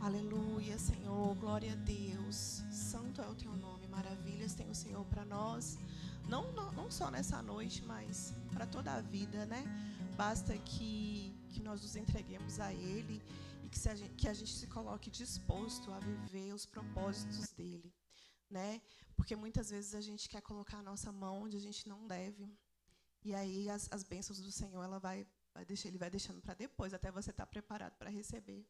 Aleluia, Senhor, glória a Deus. Santo é o teu nome, maravilhas tem o Senhor para nós. Não só nessa noite, mas para toda a vida, né? Basta que nós nos entreguemos a Ele e que a gente se coloque disposto a viver os propósitos dEle, né? Porque muitas vezes a gente quer colocar a nossa mão onde a gente não deve. E aí as bênçãos do Senhor, Ele vai deixando para depois, até você estar preparado para receber.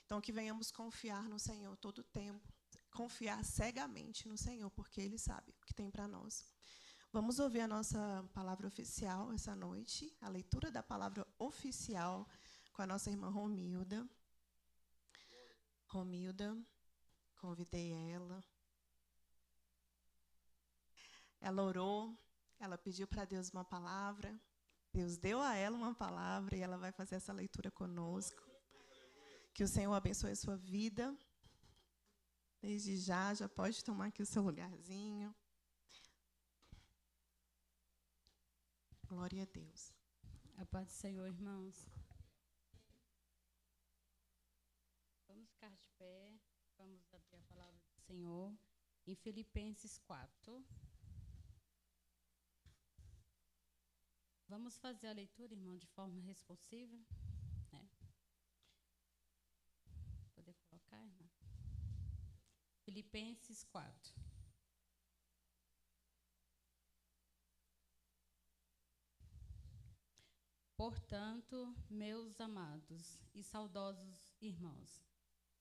Então, que venhamos confiar no Senhor todo o tempo, confiar cegamente no Senhor, porque Ele sabe o que tem para nós. Vamos ouvir a nossa palavra oficial essa noite, a leitura da palavra oficial com a nossa irmã Romilda. Romilda, convidei ela. Ela orou, ela pediu para Deus uma palavra. Deus deu a ela uma palavra e ela vai fazer essa leitura conosco. Que o Senhor abençoe a sua vida. Desde já pode tomar aqui o seu lugarzinho. Glória a Deus. A paz do Senhor, irmãos. Vamos ficar de pé, vamos abrir a palavra do Senhor em Filipenses 4. Vamos fazer a leitura, irmão, de forma responsiva, né? Poder colocar, irmão? Filipenses 4. Portanto, meus amados e saudosos irmãos,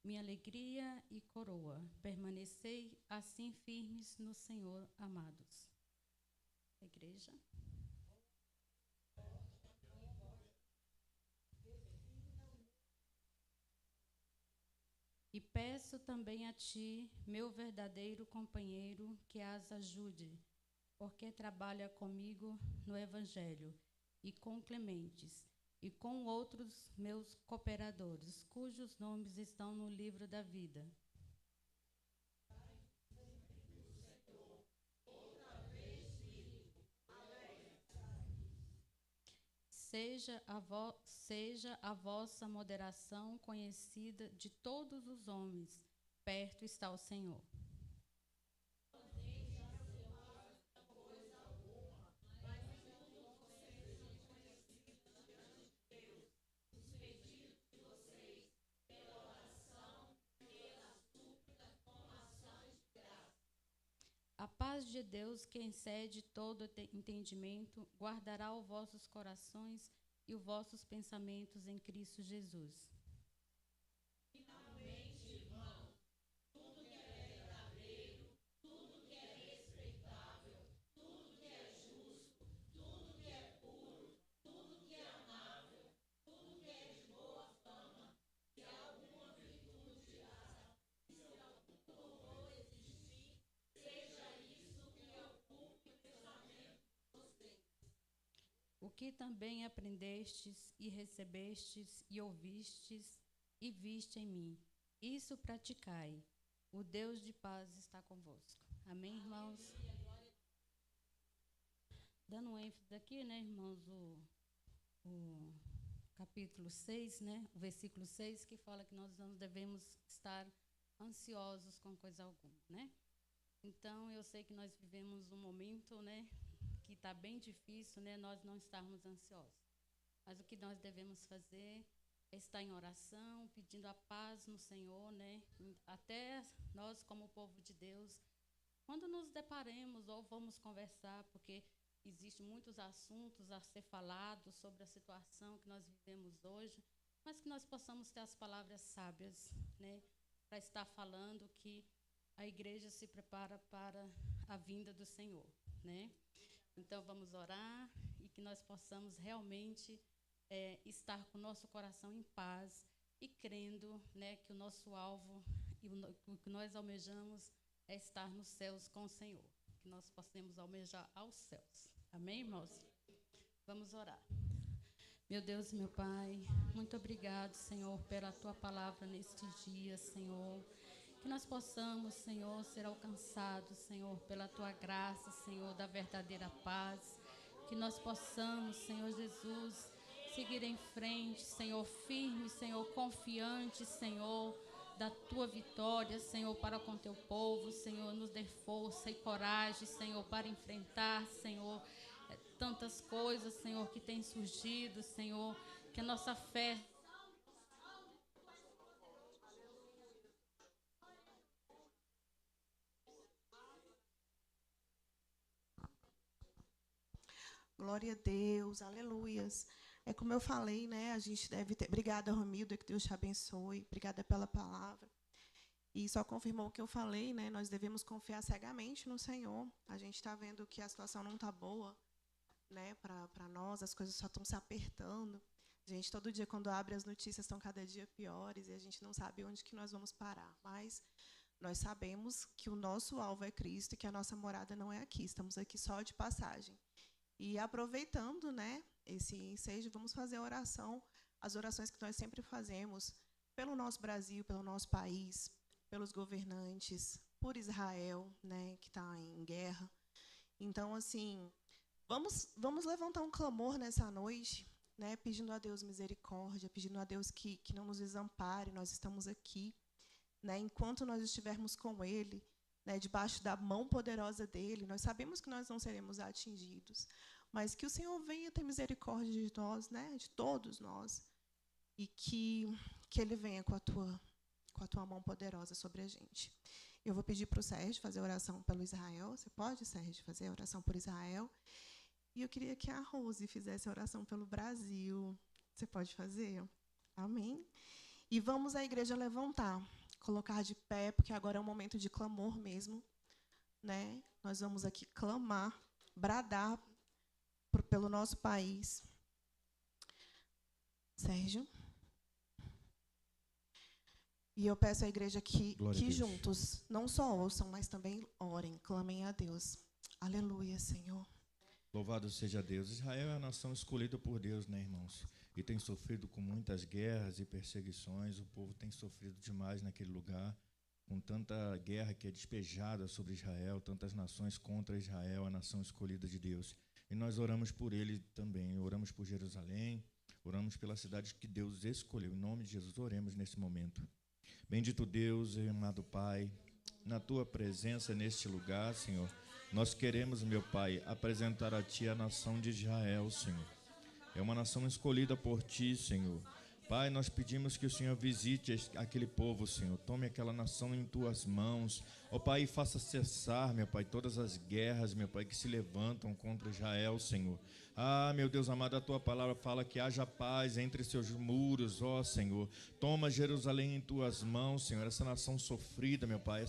minha alegria e coroa, permanecei assim firmes no Senhor, amados. Igreja. E peço também a ti, meu verdadeiro companheiro, que as ajude, porque trabalha comigo no Evangelho, e com Clementes, e com outros meus cooperadores, cujos nomes estão no livro da vida. Seja a vossa moderação conhecida de todos os homens, perto está o Senhor. A paz de Deus, que excede todo entendimento, guardará os vossos corações e os vossos pensamentos em Cristo Jesus. Finalmente, irmão, tudo que é verdadeiro, tudo que é respeitável, tudo que é justo, tudo que é puro, tudo que é amável, tudo que é de boa fama, se há alguma virtude há, e se algum louvor existir, seja isso que ocupe o pensamento de vocês. O que também aprendestes e recebestes e ouvistes e viste em mim, isso praticai. O Deus de paz está convosco. Amém, irmãos? Dando um ênfase aqui, né, irmãos, o capítulo 6, né, o versículo 6, que fala que nós não devemos estar ansiosos com coisa alguma, né? Então, eu sei que nós vivemos um momento, né, que está bem difícil, né, nós não estarmos ansiosos. Mas o que nós devemos fazer é estar em oração, pedindo a paz no Senhor, né? Até nós, como povo de Deus, quando nos deparemos ou vamos conversar, porque existem muitos assuntos a ser falados sobre a situação que nós vivemos hoje, mas que nós possamos ter as palavras sábias, né? Para estar falando que a igreja se prepara para a vinda do Senhor, né? Então, vamos orar e que nós possamos realmente estar com o nosso coração em paz e crendo, né, que o nosso alvo e o que nós almejamos é estar nos céus com o Senhor. Que nós possamos almejar aos céus. Amém, irmãos? Vamos orar. Meu Deus e meu Pai, muito obrigado, Senhor, pela Tua palavra neste dia, Senhor. Que nós possamos, Senhor, ser alcançados, Senhor, pela Tua graça, Senhor, da verdadeira paz. Que nós possamos, Senhor Jesus, seguir em frente, Senhor, firme, Senhor, confiante, Senhor, da tua vitória, Senhor, para com teu povo. Senhor, nos dê força e coragem, Senhor, para enfrentar, Senhor, tantas coisas, Senhor, que têm surgido, Senhor, que a nossa fé... Glória a Deus, aleluias. É como eu falei, né? A gente deve ter... Obrigada, Romilda, que Deus te abençoe. Obrigada pela palavra. E só confirmou o que eu falei, né? Nós devemos confiar cegamente no Senhor. A gente está vendo que a situação não está boa, né? Para nós, as coisas só estão se apertando. Gente, todo dia, quando abre as notícias, estão cada dia piores e a gente não sabe onde que nós vamos parar. Mas nós sabemos que o nosso alvo é Cristo e que a nossa morada não é aqui. Estamos aqui só de passagem. E aproveitando, né, esse ensejo, vamos fazer a oração, as orações que nós sempre fazemos pelo nosso Brasil, pelo nosso país, pelos governantes, por Israel, né, que está em guerra. Então, assim, vamos levantar um clamor nessa noite, né, pedindo a Deus misericórdia, pedindo a Deus que não nos desampare. Nós estamos aqui, né, enquanto nós estivermos com Ele, né, debaixo da mão poderosa dEle, nós sabemos que nós não seremos atingidos, mas que o Senhor venha ter misericórdia de nós, né, de todos nós, e que Ele venha com a tua mão poderosa sobre a gente. Eu vou pedir para o Sérgio fazer a oração pelo Israel. Você pode, Sérgio, fazer a oração por Israel? E eu queria que a Rose fizesse a oração pelo Brasil. Você pode fazer? Amém? E vamos a igreja levantar, colocar de pé, porque agora é um momento de clamor mesmo, né? Nós vamos aqui clamar, bradar pelo nosso país. Sérgio? E eu peço à igreja que juntos não só ouçam, mas também orem, clamem a Deus. Aleluia, Senhor. Louvado seja Deus. Israel é a nação escolhida por Deus, né, irmãos? E tem sofrido com muitas guerras e perseguições. O povo tem sofrido demais naquele lugar, com tanta guerra que é despejada sobre Israel, tantas nações contra Israel, a nação escolhida de Deus. E nós oramos por ele também. Oramos por Jerusalém, oramos pelas cidades que Deus escolheu. Em nome de Jesus, oremos nesse momento. Bendito Deus e amado Pai, na tua presença neste lugar, Senhor, nós queremos, meu Pai, apresentar a Ti a nação de Israel, Senhor. É uma nação escolhida por Ti, Senhor. Pai, nós pedimos que o Senhor visite aquele povo, Senhor. Tome aquela nação em Tuas mãos. Ó Pai, e faça cessar, meu Pai, todas as guerras, meu Pai, que se levantam contra Israel, Senhor. Ah, meu Deus amado, a Tua palavra fala que haja paz entre seus muros, ó Senhor. Toma Jerusalém em Tuas mãos, Senhor. Essa nação sofrida, meu Pai,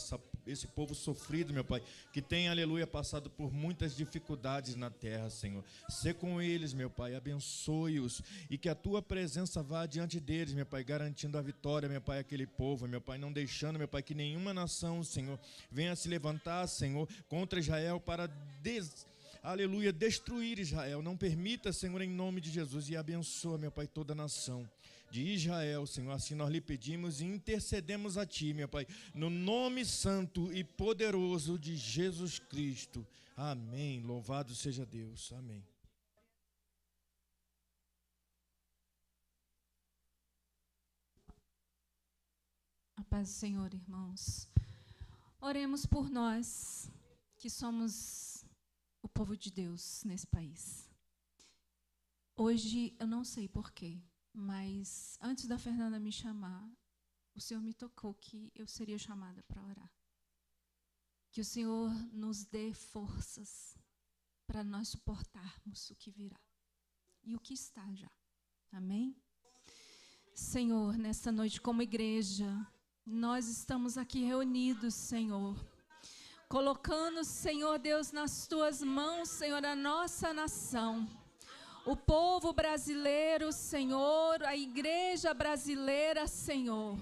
esse povo sofrido, meu Pai, que tem, aleluia, passado por muitas dificuldades na terra, Senhor. Sê com eles, meu Pai, abençoe-os e que a Tua presença vá diante deles, meu Pai, garantindo a vitória, meu Pai, àquele povo, meu Pai, não deixando, meu Pai, que nenhuma nação, Senhor, venha se levantar, Senhor, contra Israel para aleluia, destruir Israel. Não permita, Senhor, em nome de Jesus, e abençoa, meu Pai, toda a nação de Israel, Senhor. Assim nós lhe pedimos e intercedemos a Ti, meu Pai, no nome santo e poderoso de Jesus Cristo. Amém. Louvado seja Deus. Amém. A paz do Senhor, irmãos. Oremos por nós, que somos o povo de Deus nesse país. Hoje, eu não sei porquê, mas antes da Fernanda me chamar, o Senhor me tocou que eu seria chamada para orar. Que o Senhor nos dê forças para nós suportarmos o que virá e o que está já. Amém? Senhor, nesta noite como igreja, nós estamos aqui reunidos, Senhor, colocando, Senhor Deus, nas Tuas mãos, Senhor, a nossa nação, o povo brasileiro, Senhor, a igreja brasileira, Senhor,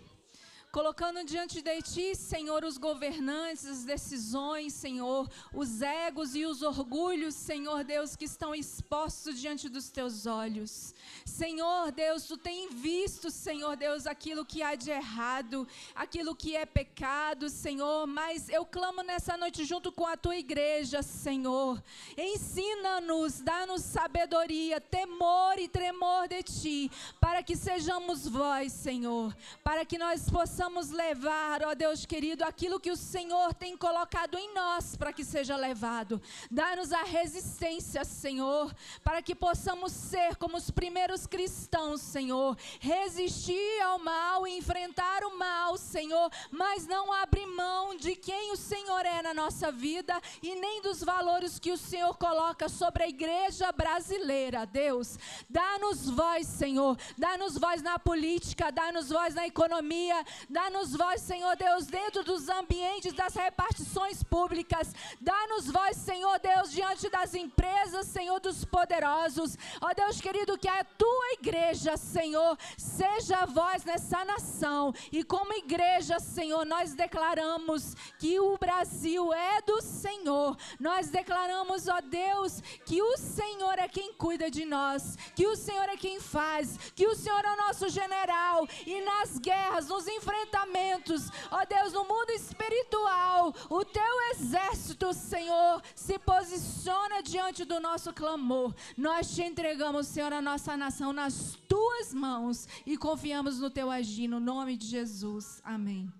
colocando diante de Ti, Senhor, os governantes, as decisões, Senhor, os egos e os orgulhos, Senhor Deus, que estão expostos diante dos Teus olhos. Senhor Deus, Tu tem visto, Senhor Deus, aquilo que há de errado, aquilo que é pecado, Senhor, mas eu clamo nessa noite junto com a Tua igreja, Senhor, ensina-nos, dá-nos sabedoria, temor e tremor de Ti, para que sejamos voz, Senhor, para que nós possamos possamos levar, ó Deus querido, aquilo que o Senhor tem colocado em nós para que seja levado. Dá-nos a resistência, Senhor, para que possamos ser como os primeiros cristãos, Senhor. Resistir ao mal e enfrentar o mal, Senhor, mas não abrir mão de quem o Senhor é na nossa vida e nem dos valores que o Senhor coloca sobre a igreja brasileira, Deus. Dá-nos voz, Senhor. Dá-nos voz na política, dá-nos voz na economia, dá-nos voz, Senhor Deus, dentro dos ambientes das repartições públicas. Dá-nos voz, Senhor Deus, diante das empresas, Senhor, dos poderosos. Ó Deus querido, que a tua igreja, Senhor, seja a voz nessa nação. E como igreja, Senhor, nós declaramos que o Brasil é do Senhor. Nós declaramos, ó Deus, que o Senhor é quem cuida de nós, que o Senhor é quem faz, que o Senhor é o nosso general. E nas guerras, nos enfrentamentos, ó Deus, no mundo espiritual, o teu exército, Senhor, se posiciona diante do nosso clamor. Nós te entregamos, Senhor, a nossa nação nas tuas mãos e confiamos no teu agir, no nome de Jesus. Amém.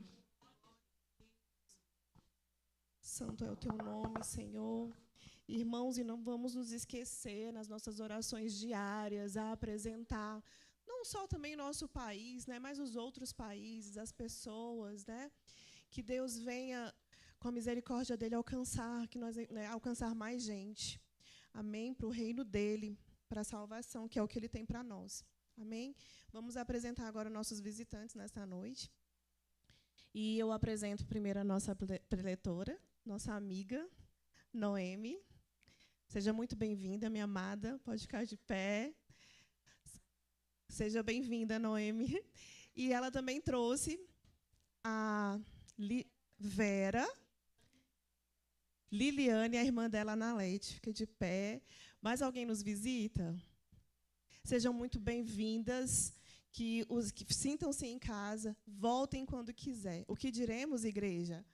Santo é o teu nome, Senhor. Irmãos, e não vamos nos esquecer nas nossas orações diárias a apresentar não só também nosso país, né, mas os outros países, as pessoas, né, que Deus venha com a misericórdia dele alcançar, que nós, né, alcançar mais gente. Amém? Para o reino dele, para a salvação, que é o que ele tem para nós. Amém? Vamos apresentar agora nossos visitantes nesta noite. E eu apresento primeiro a nossa preletora, nossa amiga, Noemi. Seja muito bem-vinda, minha amada. Pode ficar de pé. Seja bem-vinda, Noemi. E ela também trouxe a Vera, Liliane, a irmã dela, Analete. Fica de pé. Mais alguém nos visita? Sejam muito bem-vindas. Que sintam-se em casa, voltem quando quiser. O que diremos, igreja?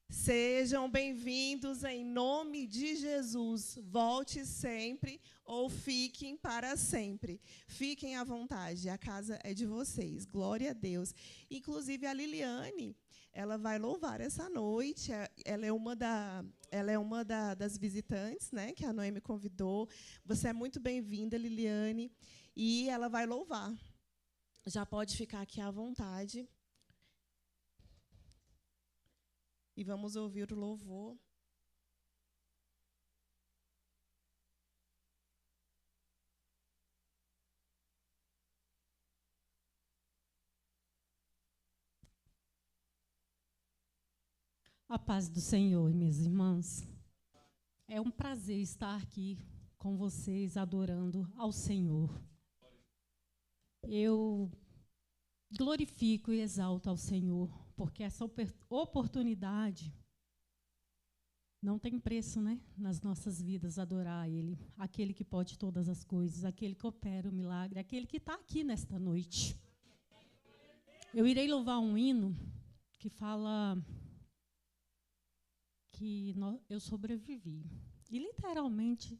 Sejam bem-vindos em nome de Jesus. Volte sempre ou fiquem para sempre. Fiquem à vontade, a casa é de vocês. Glória a Deus. Inclusive, a Liliane, ela vai louvar essa noite. Ela é uma das visitantes, né, que a Noemi convidou. Você é muito bem-vinda, Liliane. E ela vai louvar. Já pode ficar aqui à vontade. E vamos ouvir o louvor. A paz do Senhor, minhas irmãs. É um prazer estar aqui com vocês, adorando ao Senhor. Eu glorifico e exalto ao Senhor, porque essa oportunidade não tem preço, né, nas nossas vidas, adorar a Ele, aquele que pode todas as coisas, aquele que opera o milagre, aquele que está aqui nesta noite. Eu irei louvar um hino que fala que eu sobrevivi. E, literalmente,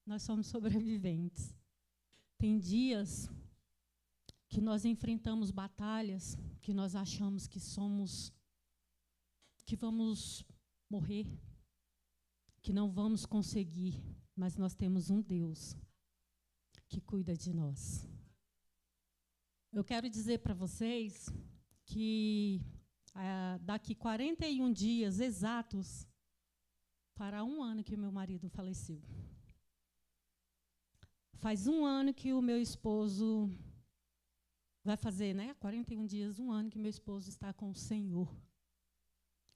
nós somos sobreviventes. Tem dias que nós enfrentamos batalhas, que nós achamos que vamos morrer, que não vamos conseguir, mas nós temos um Deus que cuida de nós. Eu quero dizer para vocês que daqui 41 dias exatos, fará 1 ano que o meu marido faleceu. Faz 1 ano que o meu esposo vai fazer, né, 41 dias, 1 ano que meu esposo está com o Senhor.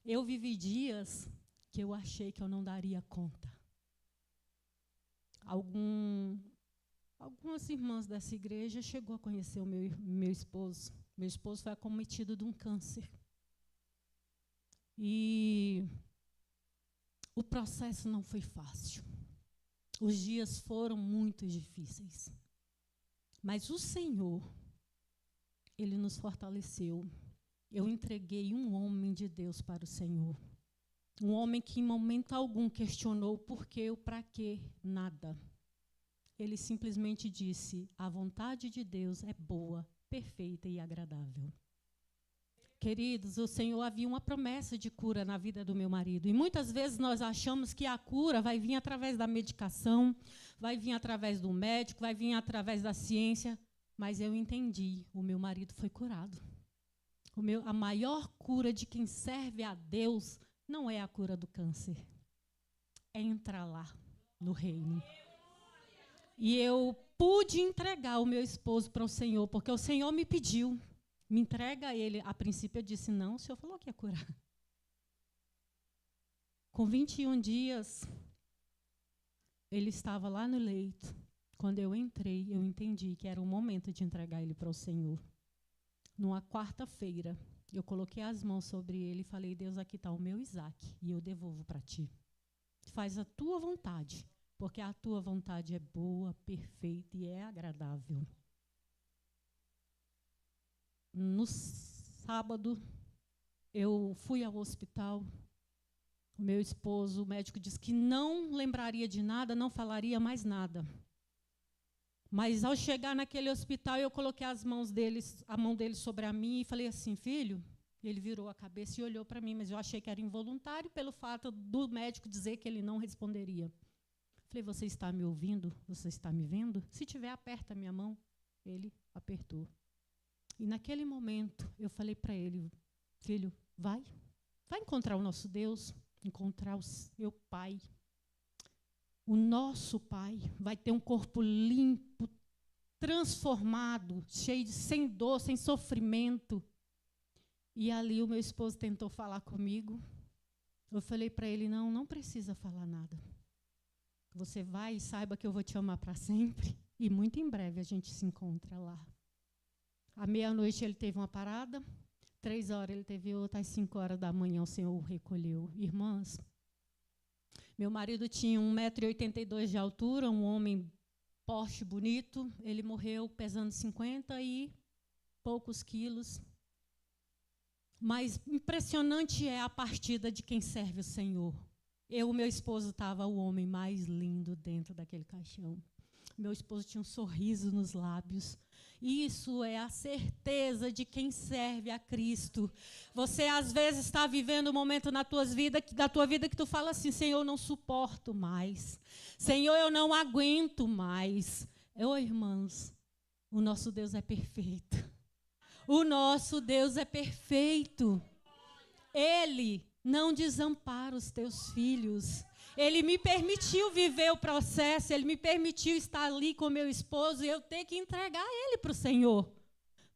Eu vivi dias que eu achei que eu não daria conta. Algumas irmãs dessa igreja chegou a conhecer o meu esposo. Meu esposo foi acometido de um câncer. E o processo não foi fácil. Os dias foram muito difíceis. Mas o Senhor, Ele nos fortaleceu. Eu entreguei um homem de Deus para o Senhor. Um homem que em momento algum questionou o porquê, o para quê, nada. Ele simplesmente disse: a vontade de Deus é boa, perfeita e agradável. Queridos, o Senhor havia uma promessa de cura na vida do meu marido. E muitas vezes nós achamos que a cura vai vir através da medicação, vai vir através do médico, vai vir através da ciência. Mas eu entendi, o meu marido foi curado. A maior cura de quem serve a Deus não é a cura do câncer. É entrar lá no reino. E eu pude entregar o meu esposo para o Senhor, porque o Senhor me pediu. Me entrega a ele. A princípio eu disse, não, o Senhor falou que ia curar. Com 21 dias, ele estava lá no leito. Quando eu entrei, eu entendi que era o momento de entregar ele para o Senhor. Numa quarta-feira, eu coloquei as mãos sobre ele e falei, Deus, aqui está o meu Isaac, e eu devolvo para ti. Faz a tua vontade, porque a tua vontade é boa, perfeita e é agradável. No sábado, eu fui ao hospital. O meu esposo, o médico, disse que não lembraria de nada, não falaria mais nada. Mas, ao chegar naquele hospital, eu coloquei a mão dele sobre a minha e falei assim, filho, ele virou a cabeça e olhou para mim, mas eu achei que era involuntário pelo fato do médico dizer que ele não responderia. Falei, você está me ouvindo? Você está me vendo? Se tiver, aperta a minha mão. Ele apertou. E naquele momento, eu falei para ele, filho, vai encontrar o nosso Deus, encontrar o seu Pai. O nosso Pai vai ter um corpo limpo, transformado, sem dor, sem sofrimento. E ali o meu esposo tentou falar comigo. Eu falei para ele, não precisa falar nada. Você vai e saiba que eu vou te amar para sempre. E muito em breve a gente se encontra lá. À meia-noite ele teve uma parada, 3 horas ele teve outra, às 5 horas da manhã o Senhor o recolheu. Irmãs, meu marido tinha 1,82 m de altura, um homem forte, bonito. Ele morreu pesando 50 e poucos quilos. Mas impressionante é a partida de quem serve o Senhor. Meu esposo estava o homem mais lindo dentro daquele caixão. Meu esposo tinha um sorriso nos lábios. Isso é a certeza de quem serve a Cristo. Você, às vezes, está vivendo um momento na tua vida que tu fala assim, Senhor, eu não suporto mais. Senhor, eu não aguento mais. Irmãos, o nosso Deus é perfeito. O nosso Deus é perfeito. Ele não desampara os teus filhos. Ele me permitiu viver o processo, ele me permitiu estar ali com meu esposo e eu ter que entregar ele para o Senhor.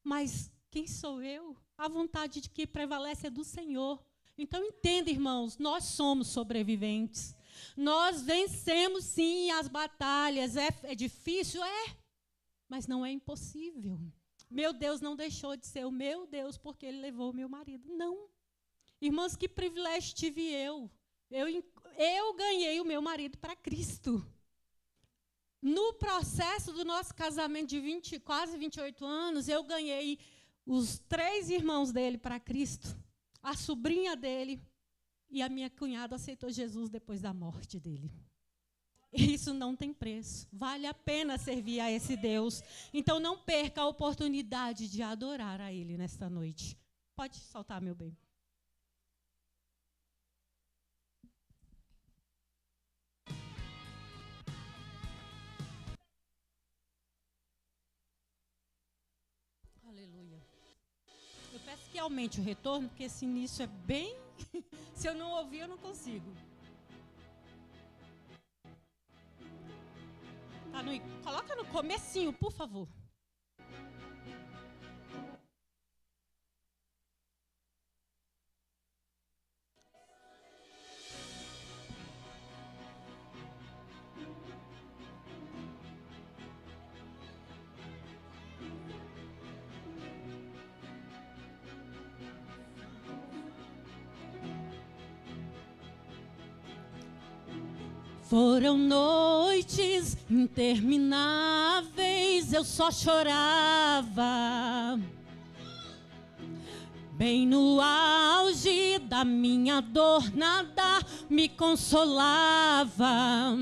Mas quem sou eu? A vontade de que prevalece é do Senhor. Então entenda, irmãos, nós somos sobreviventes. Nós vencemos sim as batalhas. É difícil? É. Mas não é impossível. Meu Deus não deixou de ser o meu Deus porque ele levou o meu marido. Não. Irmãos, que privilégio tive eu. Eu ganhei o meu marido para Cristo. No processo do nosso casamento de quase 28 anos, eu ganhei os 3 irmãos dele para Cristo, a sobrinha dele, e a minha cunhada aceitou Jesus depois da morte dele. Isso não tem preço. Vale a pena servir a esse Deus. Então não perca a oportunidade de adorar a Ele nesta noite. Pode soltar, meu bem. Aleluia. Eu peço que aumente o retorno, porque esse início é bem... Se eu não ouvir, eu não consigo. Tá coloca no comecinho, por favor. Foram noites intermináveis, eu só chorava. Bem no auge da minha dor, nada me consolava.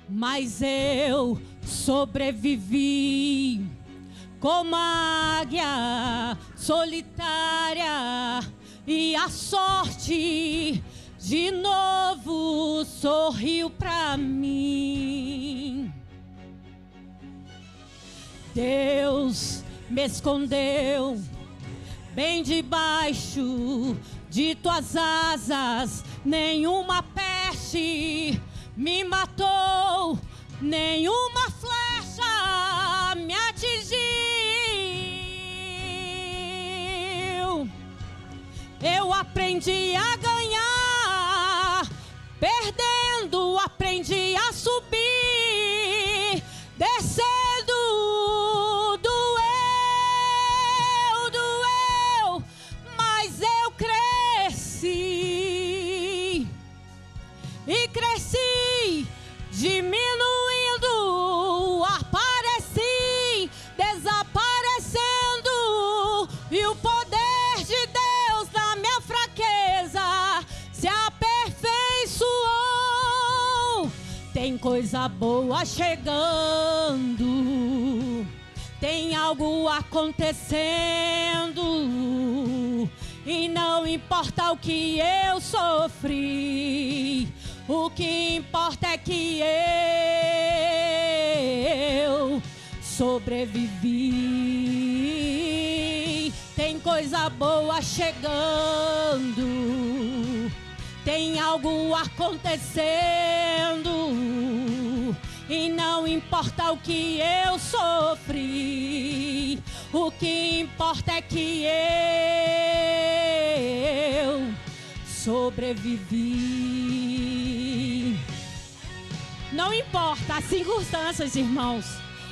Mas eu sobrevivi como a águia solitária, e a sorte de novo sorriu pra mim. Deus me escondeu bem debaixo de tuas asas, nenhuma peste me matou, nenhuma flecha me atingiu. Eu aprendi a ganhar, perdendo, aprendi a subir, descendo. Doeu, mas eu cresci. E cresci, diminuindo, apareci, desaparecendo, e o poder de Deus na minha fraqueza se aperfeiçoou. Tem coisa boa chegando, tem algo acontecendo, e não importa o que eu sofri, o que importa é que eu sobrevivi. Tem coisa boa chegando, tem algo acontecendo, e não importa o que eu sofri, o que importa é que eu sobrevivi. Não importa as circunstâncias, irmãos.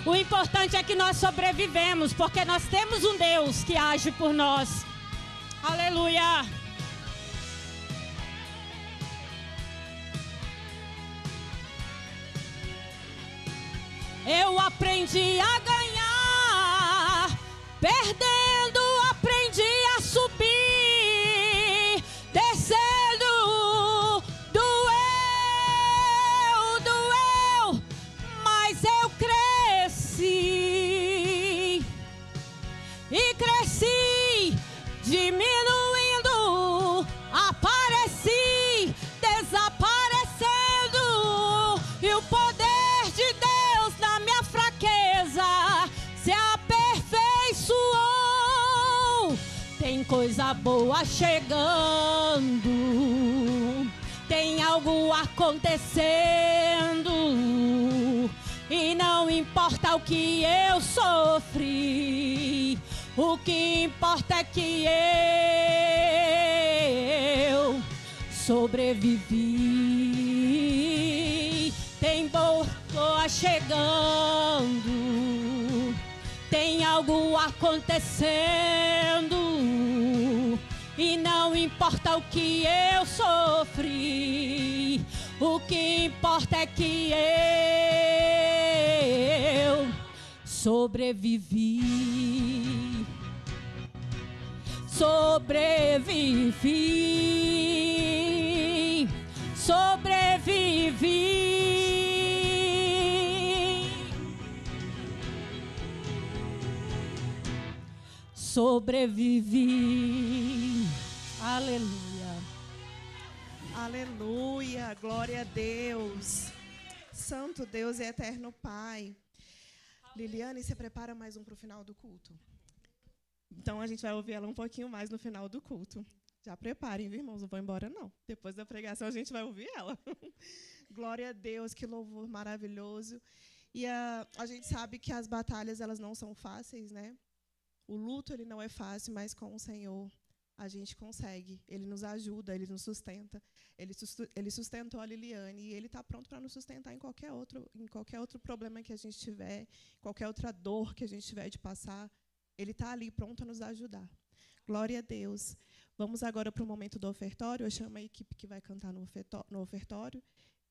O importante é que nós sobrevivemos, porque nós temos um Deus que age por nós. Aleluia! Eu aprendi a ganhar, perdendo, aprendi a subir, descendo. Doeu, mas eu cresci. E cresci, diminuindo, apareci, desaparecendo, e o poder de Deus na minha fraqueza se aperfeiçoou. Tem coisa boa chegando, tem algo acontecendo, e não importa o que eu sofri, o que importa é que eu sobrevivi. Tem boa chegando, tem algo acontecendo, e não importa o que eu sofri, o que importa é que eu sobrevivi. Sobrevivi, sobrevivi, sobrevivi. Aleluia. Aleluia, glória a Deus. Santo Deus e eterno Pai. Liliane, você prepara mais um para o final do culto? Então, a gente vai ouvir ela um pouquinho mais no final do culto. Já preparem, viu, irmãos? Não vão embora, não. Depois da pregação, a gente vai ouvir ela. Glória a Deus, que louvor maravilhoso. E a gente sabe que as batalhas, elas não são fáceis, né? O luto, ele não é fácil, mas com o Senhor a gente consegue. Ele nos ajuda, Ele nos sustenta. Ele sustentou a Liliane e Ele está pronto para nos sustentar em qualquer outro problema que a gente tiver, qualquer outra dor que a gente tiver de passar. Ele está ali pronto a nos ajudar. Glória a Deus. Vamos agora para o momento do ofertório. Eu chamo a equipe que vai cantar no ofertório.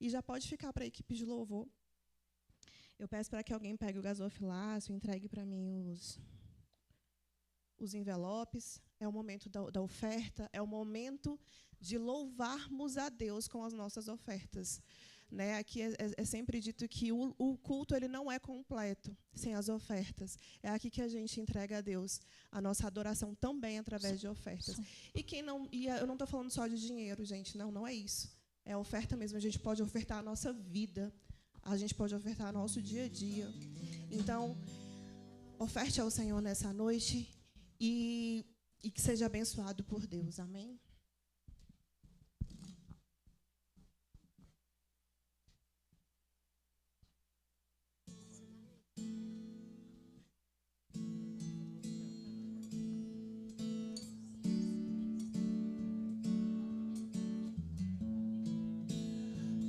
E já pode ficar para a equipe de louvor. Eu peço para que alguém pegue o gasofilácio, entregue para mim os envelopes. É o momento da oferta, é o momento de louvarmos a Deus com as nossas ofertas. né? Aqui é sempre dito que o culto ele não é completo sem as ofertas. É aqui que a gente entrega a Deus a nossa adoração também através de ofertas. E eu não estou falando só de dinheiro, gente. Não é isso. É oferta mesmo. A gente pode ofertar a nossa vida. A gente pode ofertar nosso dia a dia. Então, oferte ao Senhor nessa noite e que seja abençoado por Deus. Amém?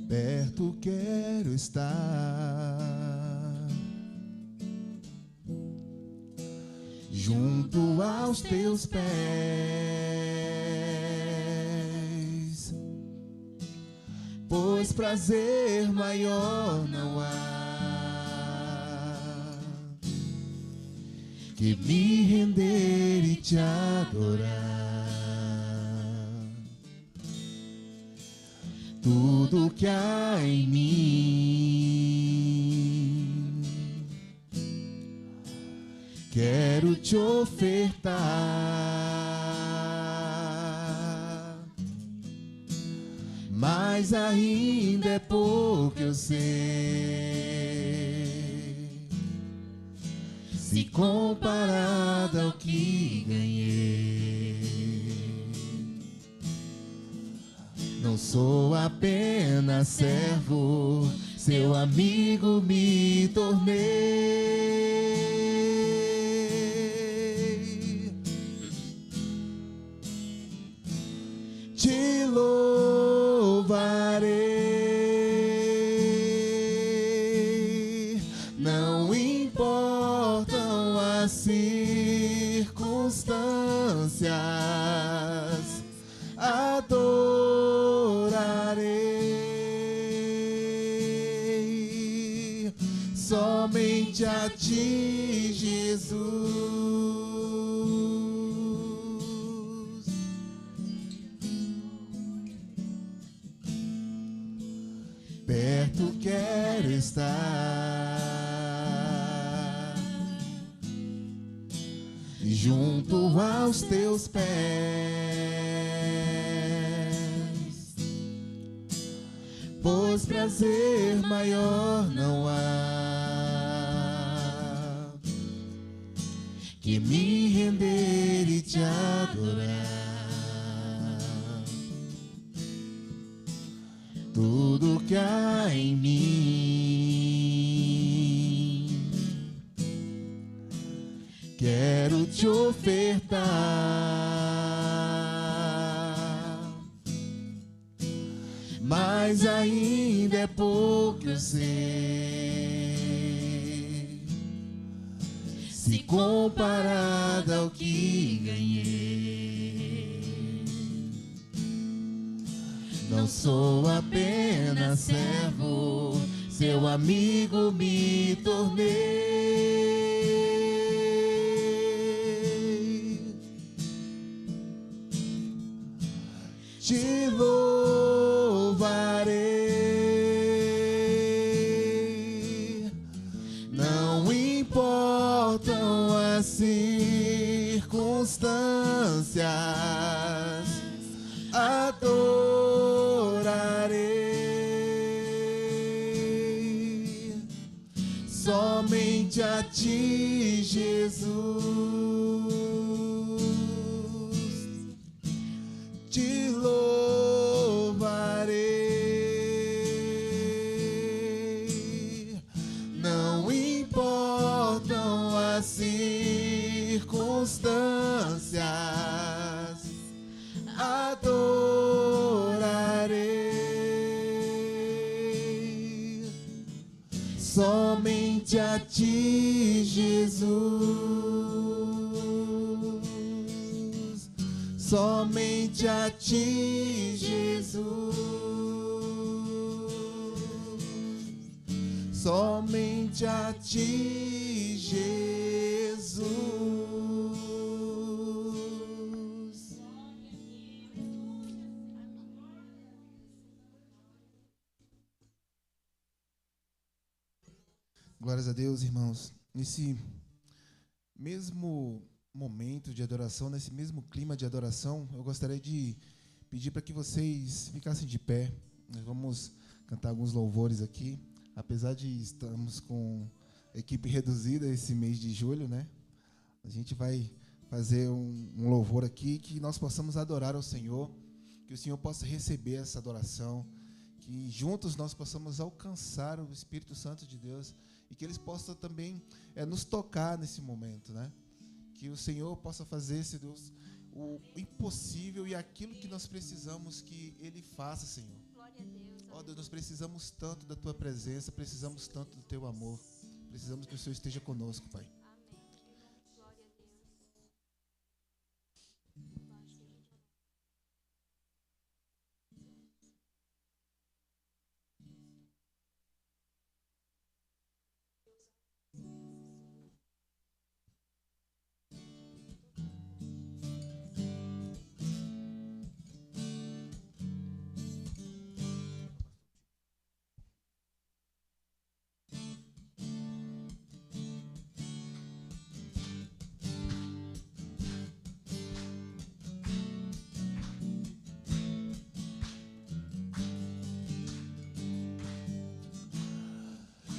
Perto quero estar, junto aos teus pés, pois prazer maior não há que me render e te adorar. Tudo que há em mim quero te ofertar, mas ainda é pouco eu sei, se comparado ao que ganhei. Não sou apenas servo, seu amigo me tornei. Te louvarei, não importam as circunstâncias, adorarei somente a ti, Jesus. Perto quero estar, junto aos teus pés, pois prazer maior não há que me render e te adorar. Tudo que há em mim quero te ofertar, mas ainda é pouco eu sei, se comparado ao que ganhei. Não sou apenas servo, seu amigo me tornei. Te louvarei, não importam as circunstâncias, adorarei somente a ti, Jesus. Te louvarei, não importam as circunstâncias, adorarei somente a ti, Jesus. Somente a ti, Jesus. Somente a ti, Jesus. Glórias a Deus, irmãos. Nesse mesmo momento de adoração, nesse mesmo clima de adoração, eu gostaria de pedir para que vocês ficassem de pé. Nós vamos cantar alguns louvores aqui. Apesar de estarmos com equipe reduzida esse mês de julho, né? A gente vai fazer um louvor aqui, que nós possamos adorar ao Senhor, que o Senhor possa receber essa adoração, que juntos nós possamos alcançar o Espírito Santo de Deus e que eles possam também nos tocar nesse momento, né? Que o Senhor possa fazer, se Deus, o impossível e aquilo que nós precisamos que Ele faça, Senhor. Glória a Deus. Ó Deus, nós precisamos tanto da Tua presença, precisamos tanto do Teu amor, precisamos que o Senhor esteja conosco, Pai. Glória a Deus.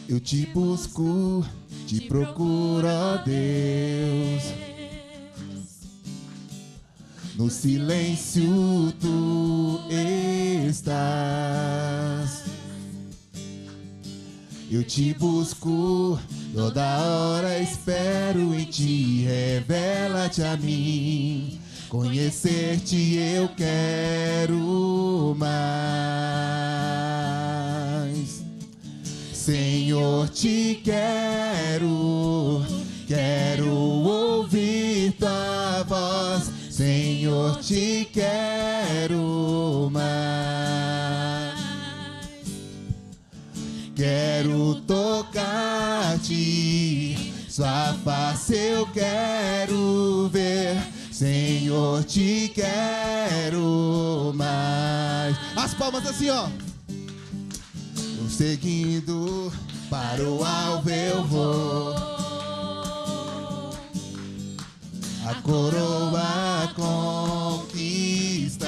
Eu te busco, te procuro, ó Deus. No silêncio tu estás. Eu te busco, toda hora espero em ti. Revela-te a mim. Conhecer-te eu quero mais. Senhor, te quero, quero ouvir tua voz. Senhor, te quero mais. Quero tocar-te, sua face eu quero ver. Senhor, te quero mais. As palmas assim, ó. Seguindo para o alvo eu vou, a coroa conquistar.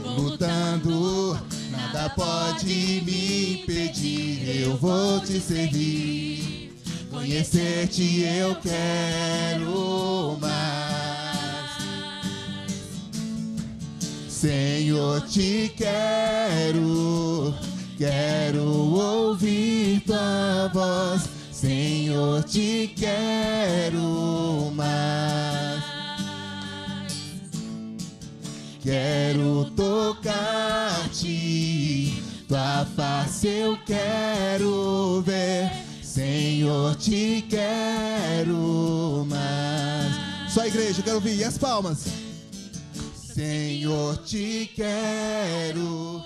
Lutando, nada pode me impedir. Eu vou te servir, conhecer-te eu quero mais. Senhor, te quero, quero ouvir tua voz. Senhor, te quero mais. Quero tocar-te, tua face eu quero ver. Senhor, te quero mais. Só a igreja, eu quero ouvir. E as palmas? Senhor, te quero,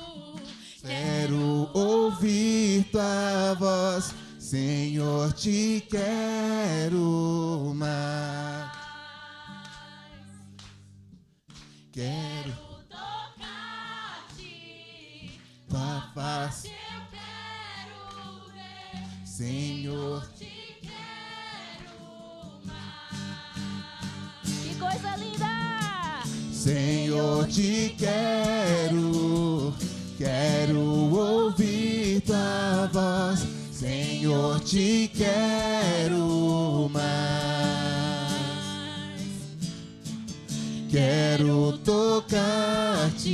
quero ouvir tua voz. Senhor, te quero mais. Quero tocar-te, tua face eu quero ver. Senhor, te quero mais. Que coisa linda! Senhor, te quero, quero ouvir tua voz. Senhor, te quero mais. Quero tocar-te,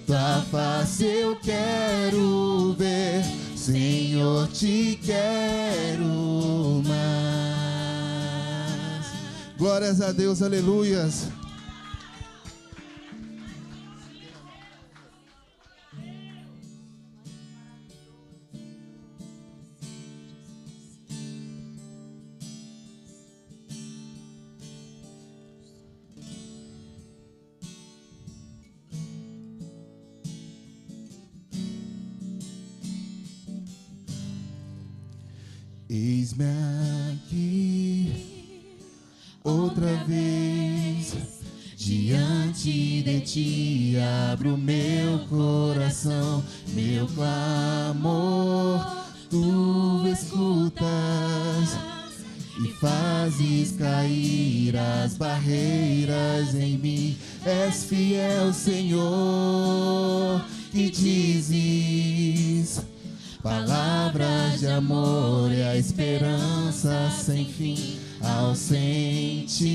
tua face eu quero ver. Senhor, te quero mais. Glórias a Deus, aleluias. Eis-me aqui outra vez, diante de ti abro meu coração, meu clamor tu escutas e fazes cair as barreiras em mim. És fiel, Senhor, que dizes palavras de amor e a esperança sem fim. Ao sentir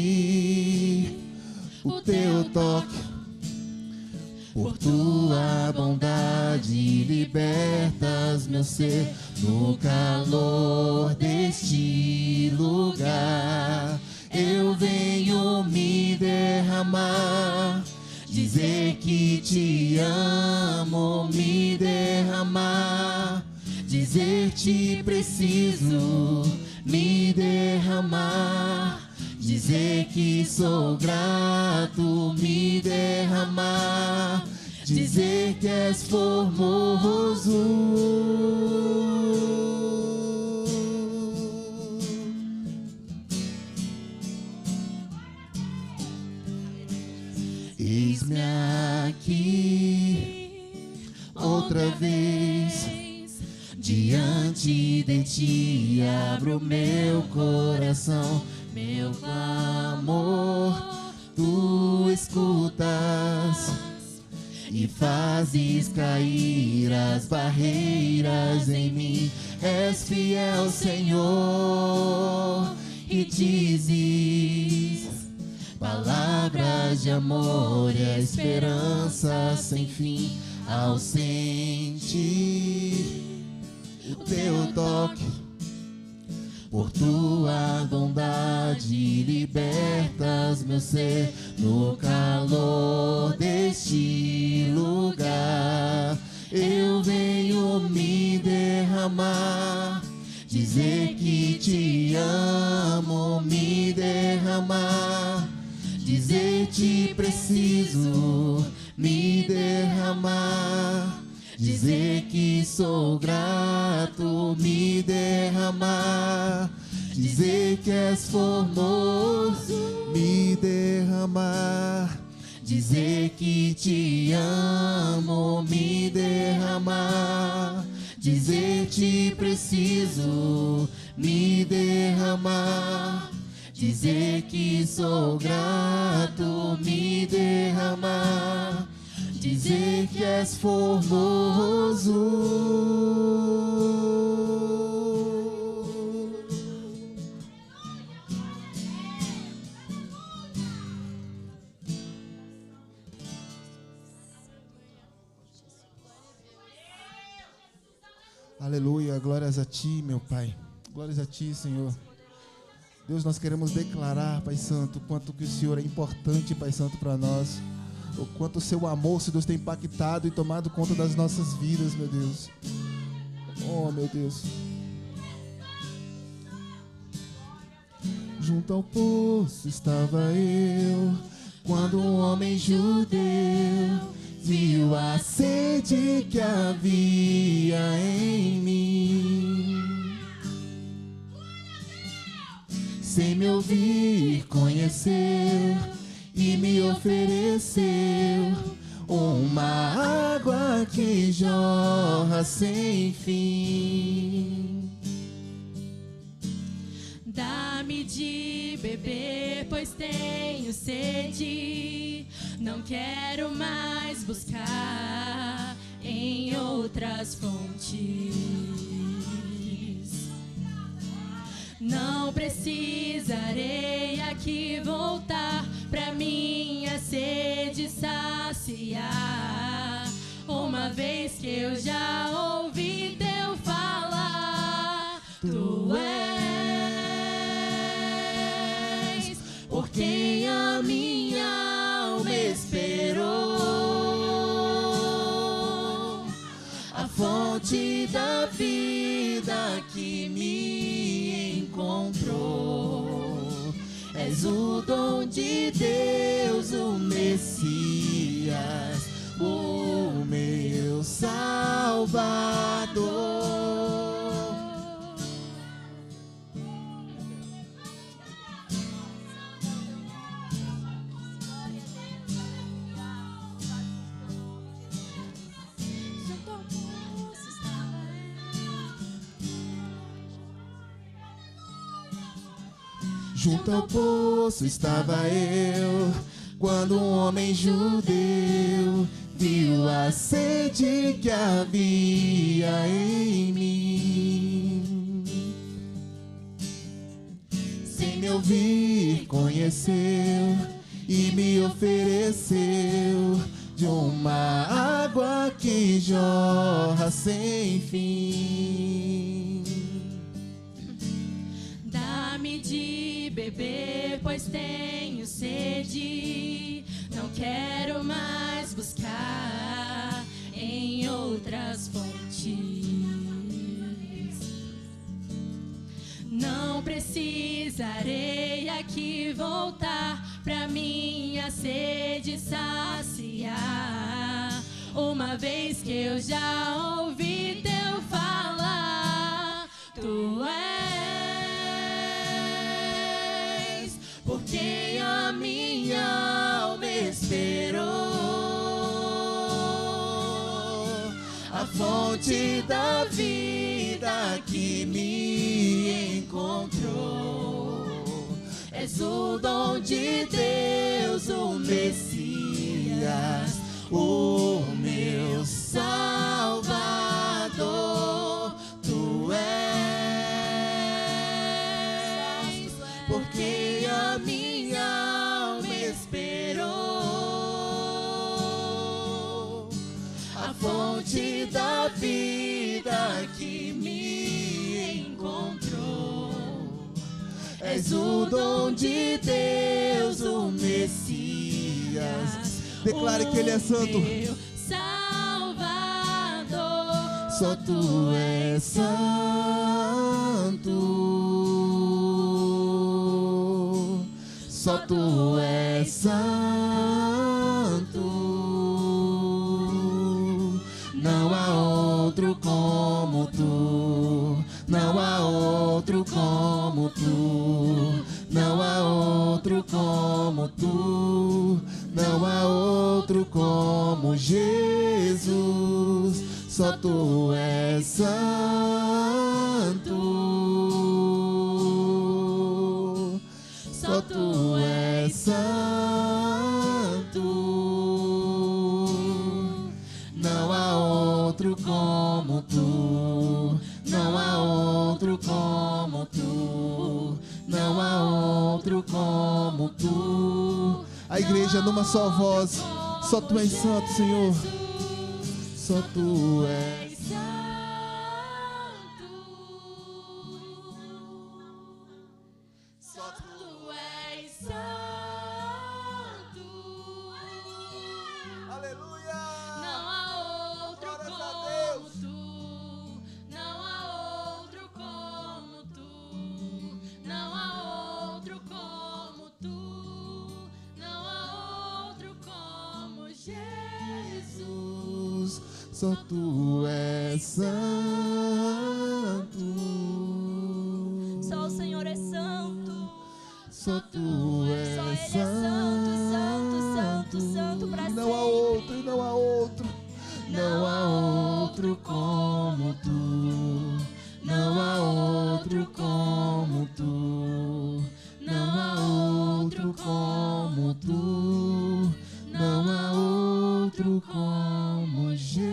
o teu toque, por tua bondade libertas meu ser no calor deste lugar. Eu venho me derramar, dizer que te amo, me derramar, dizer te preciso, me derramar, dizer que sou grato, me derramar, dizer que és formoso. Eis-me aqui outra vez, diante de ti abro meu coração, meu clamor tu escutas e fazes cair as barreiras em mim. És fiel, Senhor, e dizes palavras de amor e a esperança sem fim. Ao sentir o teu toque, por tua bondade libertas meu ser no calor deste lugar. Eu venho me derramar, dizer que te amo, me derramar, dizer te preciso, me derramar, dizer que sou grato, me derramar, dizer que és formoso, me derramar, dizer que te amo, me derramar, dizer te preciso, me derramar, dizer que sou grato, me derramar, dizer que és formoso. Aleluia, glórias a ti, meu Pai. Glórias a ti, Senhor. Deus, nós queremos declarar, Pai Santo, o quanto que o Senhor é importante, Pai Santo, para nós. O quanto o seu amor, Senhor Deus, tem impactado e tomado conta das nossas vidas, meu Deus. Oh, meu Deus. Junto ao poço estava eu, quando um homem judeu viu a sede que havia em mim. Sem me ouvir, conheceu e me ofereceu uma água que jorra sem fim. Dá-me de beber, pois tenho sede. Não quero mais buscar em outras fontes. Não precisarei aqui voltar pra minha sede saciar, uma vez que eu já ouvi teu falar. Tu és por quem a minha alma esperou, a fonte da vida que me encontrou. És o dom de Deus, o Messias, o meu Salvador. Junto ao Junto ao poço estava eu, quando um homem judeu viu a sede que havia em mim. Sem me ouvir, conheceu e me ofereceu de uma água que jorra sem fim. Dá-me de beber, pois tenho sede. Não quero mais buscar em outras fontes. Não precisarei aqui voltar pra minha sede saciar, uma vez que eu já ouvi teu falar. Tu és por quem a minha alma esperou, a fonte da vida que me encontrou. És o dom de Deus, o Messias, o meu Salvador. Tu és porque a minha alma esperou, a fonte da vida que me encontrou. És o dom de Deus, o Messias. Declare que Ele é santo. Meu Salvador. Só Tu és santo. Só Tu és santo. Não há outro como Tu. Não há outro como Tu. Não há outro como Tu. Não há outro como Jesus. Só Tu és santo. Só Tu és santo. Não há outro como Tu. Não há outro como Tu. Não há outro como Tu. A igreja numa só voz. Só Tu és santo, Senhor. Só Tu és. Só Tu és santo. Aleluia! Não há outro Glórias a como Deus. Tu. Não há outro como Tu. Não há outro como Tu. Não há outro como Jesus. Só Tu és santo. Só o Senhor é santo. Só Tu és Só Ele é santo, santo, santo, santo pra E sempre. não há outro, e não há outro. Não há outro como Tu. Não há outro como Tu. Não há outro como Tu. Não há outro como Jesus.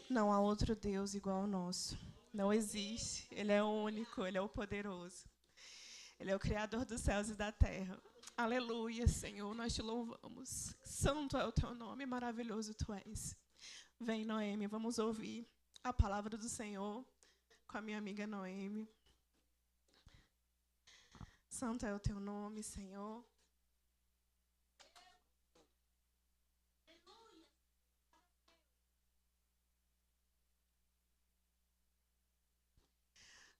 Não há outro Deus igual ao nosso. Não existe. Ele é único, Ele é o poderoso. Ele é o Criador dos céus e da terra. Aleluia, Senhor, nós te louvamos. Santo é o teu nome, maravilhoso tu és. Vem, Noemi, vamos ouvir a palavra do Senhor com a minha amiga Noemi. Santo é o teu nome, Senhor.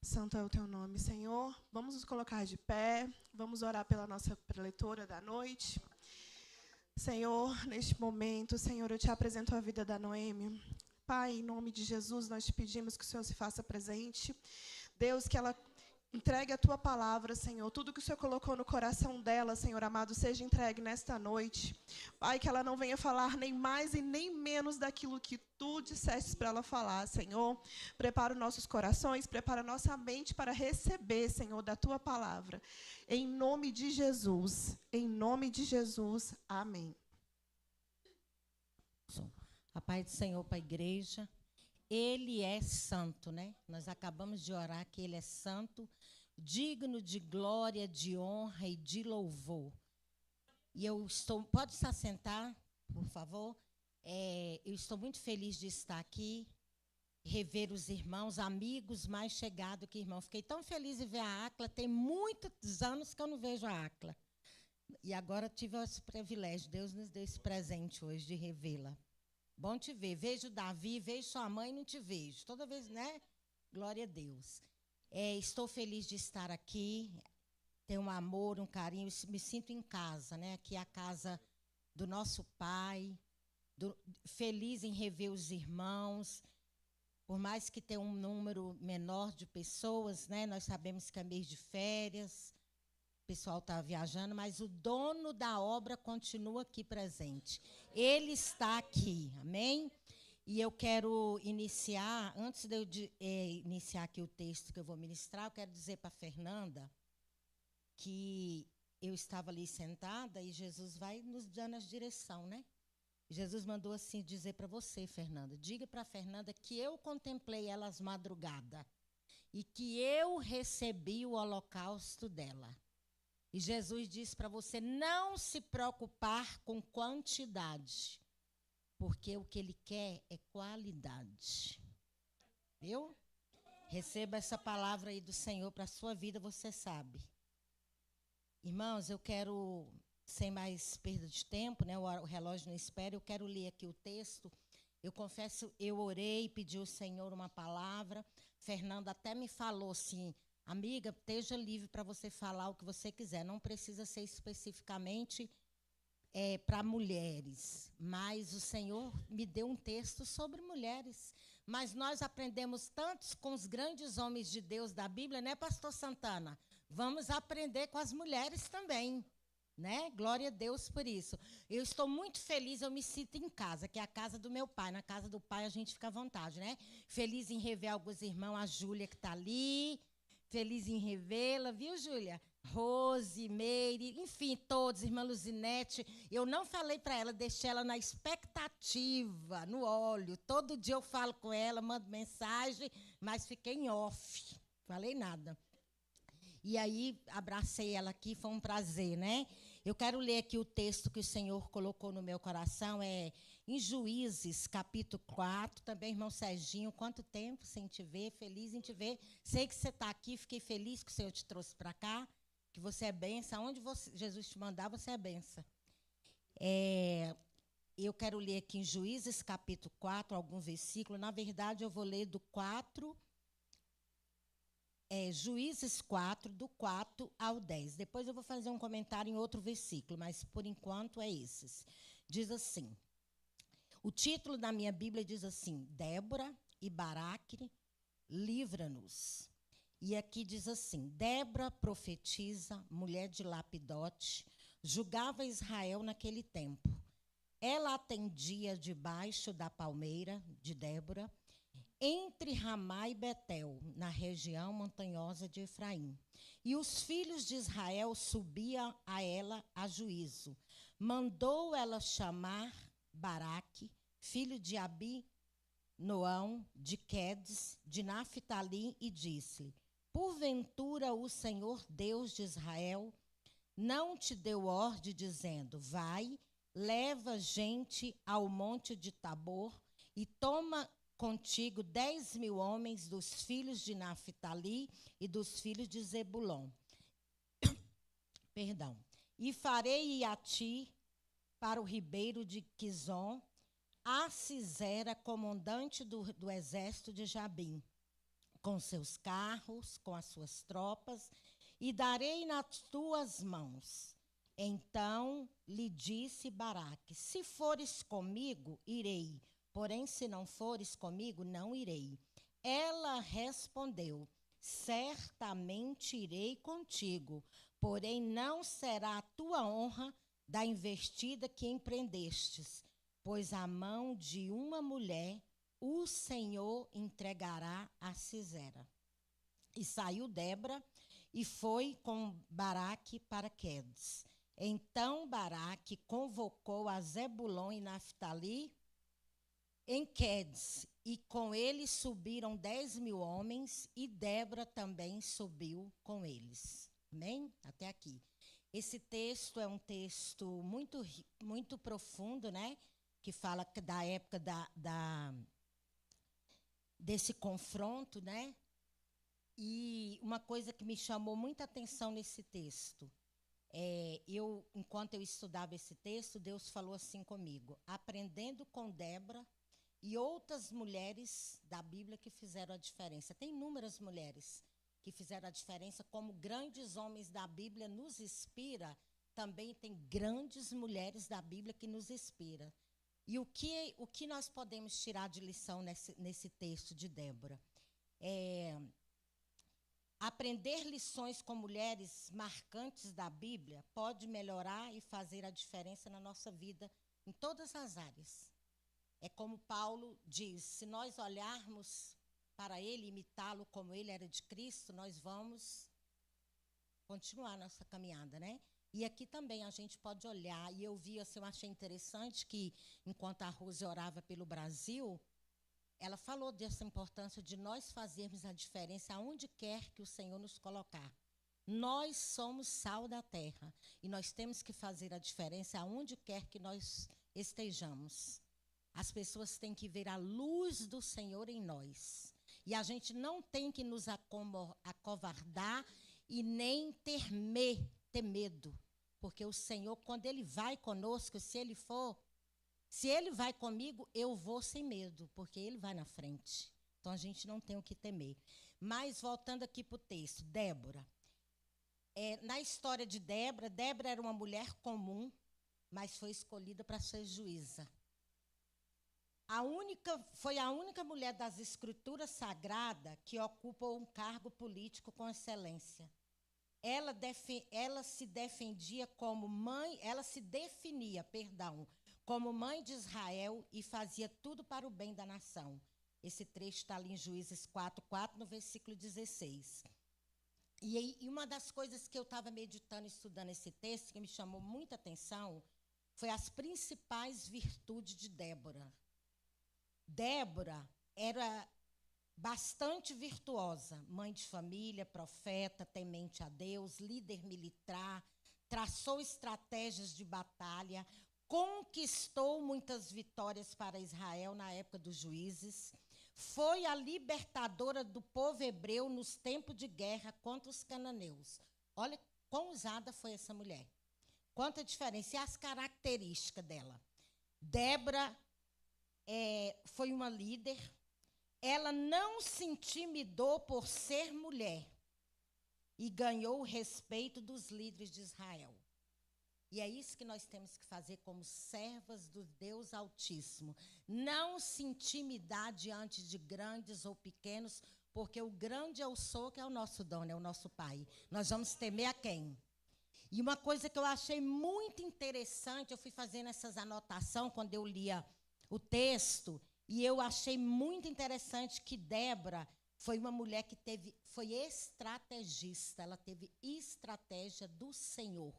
Santo é o teu nome, Senhor. Vamos nos colocar de pé. Vamos orar pela nossa preletora da noite. Senhor, neste momento, Senhor, eu te apresento a vida da Noemi. Pai, em nome de Jesus, nós te pedimos que o Senhor se faça presente. Deus, que ela Entregue a tua palavra, Senhor. Tudo que o Senhor colocou no coração dela, Senhor amado, seja entregue nesta noite. Pai, que ela não venha falar nem mais e nem menos daquilo que tu disseste para ela falar, Senhor. Prepara os nossos corações, prepara nossa mente para receber, Senhor, da tua palavra. Em nome de Jesus. Em nome de Jesus. Amém. A paz do Senhor para a igreja. Ele é santo, né? Nós acabamos de orar que ele é santo, digno de glória, de honra e de louvor. E eu estou... Pode se assentar, por favor? Eu estou muito feliz de estar aqui, rever os irmãos, amigos mais chegados que irmão. Fiquei tão feliz de ver a Acla. Tem muitos anos que eu não vejo a Acla. E agora tive esse privilégio. Deus nos deu esse presente hoje de revê-la. Bom te ver. Vejo Davi, vejo sua mãe e não te vejo. Toda vez, né? Glória a Deus. Estou feliz de estar aqui. Tenho um amor, um carinho. Me sinto em casa, né? Aqui é a casa do nosso Pai. Feliz em rever os irmãos. Por mais que tenha um número menor de pessoas, né? Nós sabemos que é mês de férias. O pessoal está viajando, mas o dono da obra continua aqui presente. Ele está aqui, amém? E eu quero iniciar, antes de eu iniciar aqui o texto que eu vou ministrar, eu quero dizer para a Fernanda que eu estava ali sentada e Jesus vai nos dando as direção, né? Jesus mandou assim dizer para você, Fernanda, diga para a Fernanda que eu contemplei ela às madrugadas e que eu recebi o holocausto dela. E Jesus disse para você não se preocupar com quantidade, porque o que ele quer é qualidade. Viu? Receba essa palavra aí do Senhor para a sua vida, você sabe. Irmãos, eu quero, sem mais perda de tempo, né, o relógio não espera, eu quero ler aqui o texto. Eu confesso, eu orei, pedi ao Senhor uma palavra. Fernanda até me falou assim, amiga, esteja livre para você falar o que você quiser. Não precisa ser especificamente para mulheres. Mas o Senhor me deu um texto sobre mulheres. Mas nós aprendemos tantos com os grandes homens de Deus da Bíblia, né, pastor Santana? Vamos aprender com as mulheres também, né? Glória a Deus por isso. Eu estou muito feliz, eu me sinto em casa, que é a casa do meu pai. Na casa do pai a gente fica à vontade, né? Feliz em rever alguns irmãos, a Júlia que está ali. Feliz em revê-la, viu, Júlia? Rose, Meire, enfim, todos, irmã Luzinete. Eu não falei para ela, deixei ela na expectativa, no óleo. Todo dia eu falo com ela, mando mensagem, mas fiquei em off, falei nada. E aí, abracei ela aqui, foi um prazer, né? Eu quero ler aqui o texto que o Senhor colocou no meu coração, em Juízes, capítulo 4, também, irmão Serginho, quanto tempo sem te ver, feliz em te ver. Sei que você está aqui, fiquei feliz que o Senhor te trouxe para cá, que você é bênção. Onde Jesus te mandar, você é bênção. Eu quero ler aqui em Juízes, capítulo 4, algum versículo. Na verdade, eu vou ler do 4... Juízes 4, do 4 ao 10. Depois eu vou fazer um comentário em outro versículo, mas por enquanto é esses. Diz assim, o título da minha Bíblia diz assim, Débora e Baraque, livra-nos. E aqui diz assim, Débora profetiza, mulher de Lapidote, julgava Israel naquele tempo. Ela atendia debaixo da palmeira de Débora, entre Ramá e Betel, na região montanhosa de Efraim. E os filhos de Israel subiam a ela a juízo. Mandou ela chamar Baraque, filho de Abinoão, de Quedes, de Naphtali, e disse-lhe, porventura o Senhor Deus de Israel não te deu ordem dizendo, vai, leva gente ao monte de Tabor e toma contigo 10.000 homens dos filhos de Naphtali e dos filhos de Zebulon. Perdão. E farei a ti para o ribeiro de Quizon, a Cisera, comandante do exército de Jabim, com seus carros, com as suas tropas, e darei nas tuas mãos. Então lhe disse Baraque, se fores comigo, irei. Porém, se não fores comigo, não irei. Ela respondeu, certamente irei contigo, porém não será a tua honra da investida que empreendestes, pois a mão de uma mulher o Senhor entregará a Sisera. E saiu Débora e foi com Baraque para Quedes. Então Baraque convocou a Zebulon e Naftali em Quedes, e com ele subiram 10.000 homens, e Débora também subiu com eles. Amém? Até aqui. Esse texto é um texto muito profundo, né? Que fala da época desse confronto, né? E uma coisa que me chamou muita atenção nesse texto, enquanto eu estudava esse texto, Deus falou assim comigo: aprendendo com Débora e outras mulheres da Bíblia que fizeram a diferença. Tem inúmeras mulheres que fizeram a diferença, como grandes homens da Bíblia nos inspira, também tem grandes mulheres da Bíblia que nos inspiram. E o que nós podemos tirar de lição nesse texto de Débora? Aprender lições com mulheres marcantes da Bíblia pode melhorar e fazer a diferença na nossa vida em todas as áreas. É como Paulo diz: se nós olharmos para ele, imitá-lo como ele era de Cristo, nós vamos continuar nossa caminhada, né? E aqui também a gente pode olhar, e eu achei interessante que, enquanto a Rose orava pelo Brasil, ela falou dessa importância de nós fazermos a diferença aonde quer que o Senhor nos colocar. Nós somos sal da terra, e nós temos que fazer a diferença aonde quer que nós estejamos. As pessoas têm que ver a luz do Senhor em nós. E a gente não tem que nos acovardar e nem ter medo. Porque o Senhor, quando Ele vai conosco, se Ele vai comigo, eu vou sem medo, porque Ele vai na frente. Então a gente não tem o que temer. Mas voltando aqui para o texto, Débora. Na história de Débora, Débora era uma mulher comum, mas foi escolhida para ser juíza. Foi a única mulher das Escrituras Sagradas que ocupou um cargo político com excelência. Ela se definia como mãe de Israel e fazia tudo para o bem da nação. Esse trecho está ali em Juízes 4:4, no versículo 16. E uma das coisas que eu estava meditando, estudando esse texto, que me chamou muita atenção, foi as principais virtudes de Débora. Débora era bastante virtuosa, mãe de família, profeta, temente a Deus, líder militar, traçou estratégias de batalha, conquistou muitas vitórias para Israel na época dos juízes, foi a libertadora do povo hebreu nos tempos de guerra contra os cananeus. Olha quão usada foi essa mulher. Quanta diferença. E as características dela. Débora foi uma líder. Ela não se intimidou por ser mulher e ganhou o respeito dos líderes de Israel. E é isso que nós temos que fazer como servas do Deus Altíssimo. Não se intimidar diante de grandes ou pequenos, porque o grande eu sou, que é o nosso dono, é o nosso Pai. Nós vamos temer a quem? E uma coisa que eu achei muito interessante, eu fui fazendo essas anotações quando eu lia o texto, e eu achei muito interessante que Débora foi uma mulher que foi estrategista, ela teve estratégia do Senhor.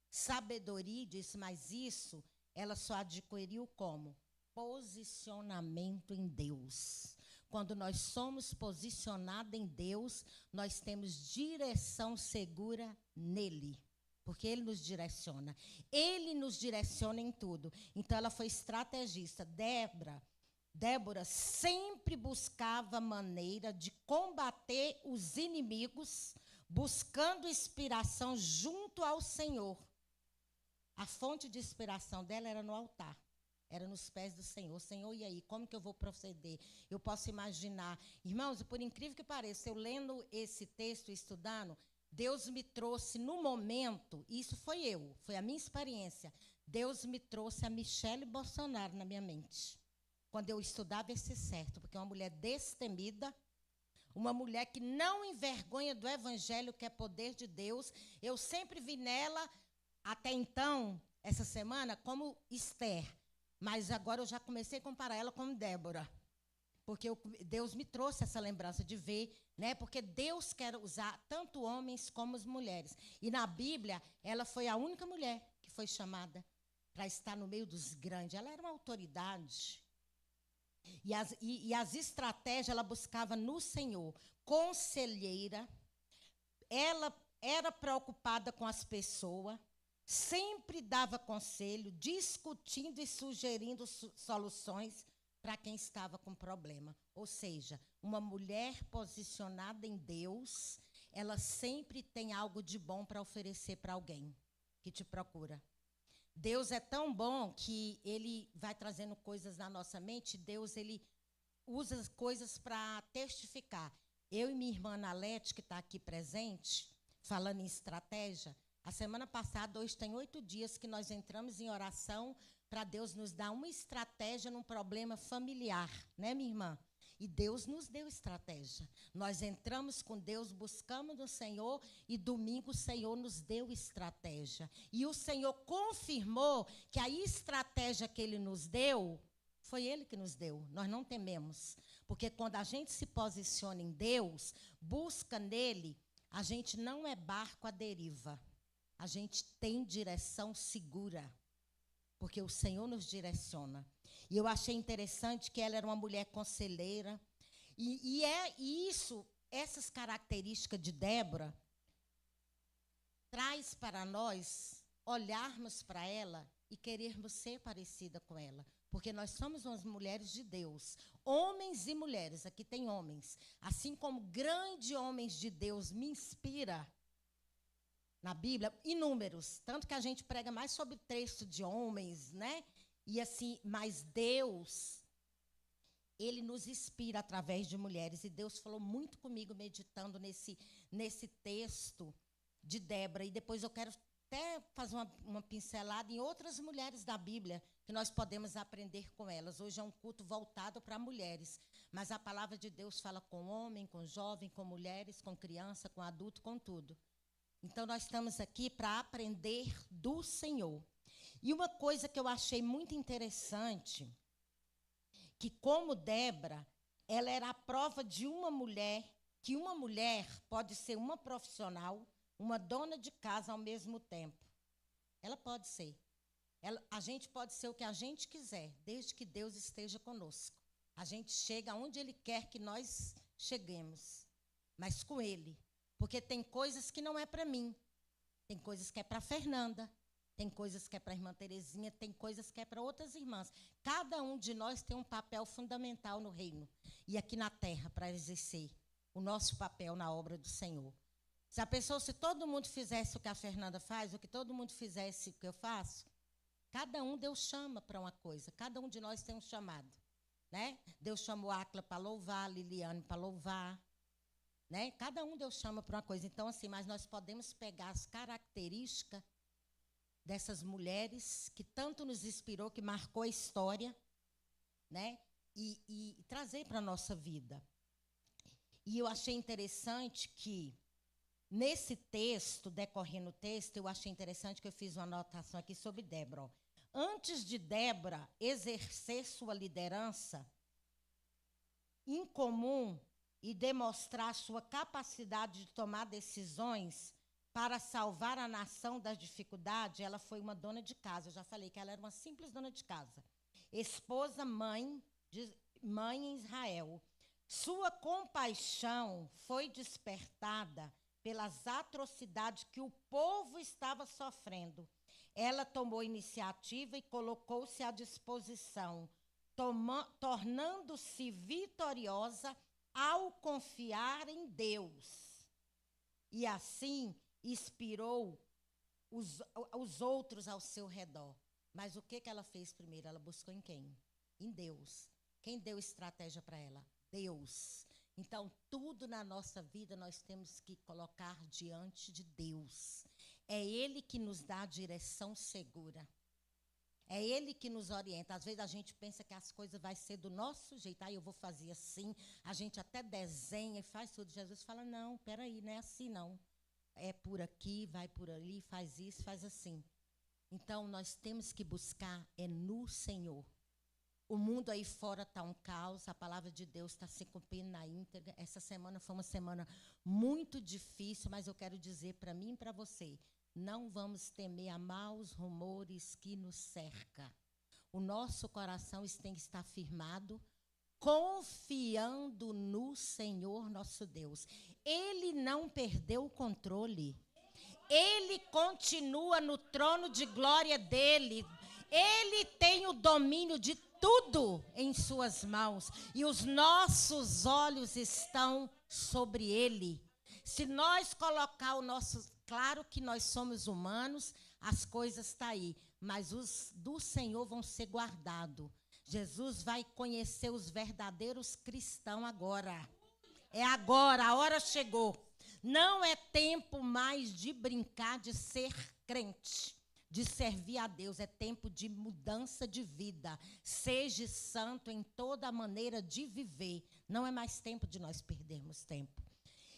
Sabedoria, disse, mas isso ela só adquiriu como? Posicionamento em Deus. Quando nós somos posicionados em Deus, nós temos direção segura nele. Porque Ele nos direciona. Ele nos direciona em tudo. Então, ela foi estrategista. Débora sempre buscava maneira de combater os inimigos, buscando inspiração junto ao Senhor. A fonte de inspiração dela era no altar. Era nos pés do Senhor. Senhor, e aí, como que eu vou proceder? Eu posso imaginar. Irmãos, por incrível que pareça, eu lendo esse texto, estudando, Deus me trouxe no momento, isso foi a minha experiência, Deus me trouxe a Michelle Bolsonaro na minha mente. Quando eu estudava esse certo, porque é uma mulher destemida, uma mulher que não envergonha do evangelho, que é poder de Deus. Eu sempre vi nela, até então, essa semana, como Esther. Mas agora eu já comecei a comparar ela com Débora. Porque Deus me trouxe essa lembrança de ver, né? Porque Deus quer usar tanto homens como as mulheres. E na Bíblia, ela foi a única mulher que foi chamada para estar no meio dos grandes. Ela era uma autoridade. E as estratégias ela buscava no Senhor. Conselheira, ela era preocupada com as pessoas, sempre dava conselho, discutindo e sugerindo soluções para quem estava com problema. Ou seja, uma mulher posicionada em Deus, ela sempre tem algo de bom para oferecer para alguém que te procura. Deus é tão bom que Ele vai trazendo coisas na nossa mente. Deus, Ele usa as coisas para testificar. Eu e minha irmã Nalete, que está aqui presente, falando em estratégia, a semana passada, hoje tem 8 dias que nós entramos em oração para Deus nos dar uma estratégia num problema familiar, né, minha irmã? E Deus nos deu estratégia. Nós entramos com Deus, buscamos no Senhor, e domingo o Senhor nos deu estratégia. E o Senhor confirmou que a estratégia que Ele nos deu, foi Ele que nos deu. Nós não tememos. Porque quando a gente se posiciona em Deus, busca nele, a gente não é barco à deriva. A gente tem direção segura. Porque o Senhor nos direciona. E eu achei interessante que ela era uma mulher conselheira. E essas características de Débora, traz para nós olharmos para ela e querermos ser parecida com ela. Porque nós somos umas mulheres de Deus. Homens e mulheres, aqui tem homens. Assim como grandes homens de Deus me inspira na Bíblia, inúmeros. Tanto que a gente prega mais sobre texto de homens, né? E assim, mas Deus, Ele nos inspira através de mulheres. E Deus falou muito comigo meditando nesse texto de Débora. E depois eu quero até fazer uma pincelada em outras mulheres da Bíblia, que nós podemos aprender com elas. Hoje é um culto voltado para mulheres. Mas a palavra de Deus fala com homem, com jovem, com mulheres, com criança, com adulto, com tudo. Então, nós estamos aqui para aprender do Senhor. E uma coisa que eu achei muito interessante, que como Débora, ela era a prova de uma mulher, que uma mulher pode ser uma profissional, uma dona de casa ao mesmo tempo. Ela pode ser. A gente pode ser o que a gente quiser, desde que Deus esteja conosco. A gente chega onde Ele quer que nós cheguemos, mas com Ele. Porque tem coisas que não é para mim. Tem coisas que é para a Fernanda. Tem coisas que é para a irmã Terezinha. Tem coisas que é para outras irmãs. Cada um de nós tem um papel fundamental no reino. E aqui na terra, para exercer o nosso papel na obra do Senhor. Se todo mundo fizesse o que a Fernanda faz, o que todo mundo fizesse o que eu faço, cada um Deus chama para uma coisa. Cada um de nós tem um chamado. Né? Deus chamou a Acla para louvar, a Liliane para louvar. Né? Cada um Deus chama para uma coisa. Então, assim, mas nós podemos pegar as características dessas mulheres que tanto nos inspirou, que marcou a história, né? E trazer para a nossa vida. E eu achei interessante que, nesse texto, decorrendo o texto, eu achei interessante que eu fiz uma anotação aqui sobre Débora. Ó. Antes de Débora exercer sua liderança incomum e demonstrar sua capacidade de tomar decisões para salvar a nação das dificuldades, ela foi uma dona de casa. Eu já falei que ela era uma simples dona de casa. Esposa, mãe em Israel. Sua compaixão foi despertada pelas atrocidades que o povo estava sofrendo. Ela tomou iniciativa e colocou-se à disposição, tornando-se vitoriosa ao confiar em Deus. E assim inspirou os outros ao seu redor. Mas o que ela fez primeiro? Ela buscou em quem? Em Deus. Quem deu estratégia para ela? Deus. Então, tudo na nossa vida nós temos que colocar diante de Deus. É Ele que nos dá a direção segura. É Ele que nos orienta. Às vezes a gente pensa que as coisas vão ser do nosso jeito. Aí eu vou fazer assim. A gente até desenha e faz tudo. Jesus fala, não, peraí, não é assim não. É por aqui, vai por ali, faz isso, faz assim. Então, nós temos que buscar no Senhor. O mundo aí fora está um caos, a palavra de Deus está se cumprindo na íntegra. Essa semana foi uma semana muito difícil, mas eu quero dizer para mim e para você, não vamos temer a maus rumores que nos cercam. O nosso coração tem que estar firmado, confiando no Senhor nosso Deus. Ele não perdeu o controle. Ele continua no trono de glória dele. Ele tem o domínio de tudo em suas mãos. E os nossos olhos estão sobre ele. Se nós colocar o nosso... Claro que nós somos humanos, as coisas estão aí. Mas os do Senhor vão ser guardados. Jesus vai conhecer os verdadeiros cristãos agora. É agora, a hora chegou. Não é tempo mais de brincar, de ser crente, de servir a Deus. É tempo de mudança de vida. Seja santo em toda a maneira de viver. Não é mais tempo de nós perdermos tempo.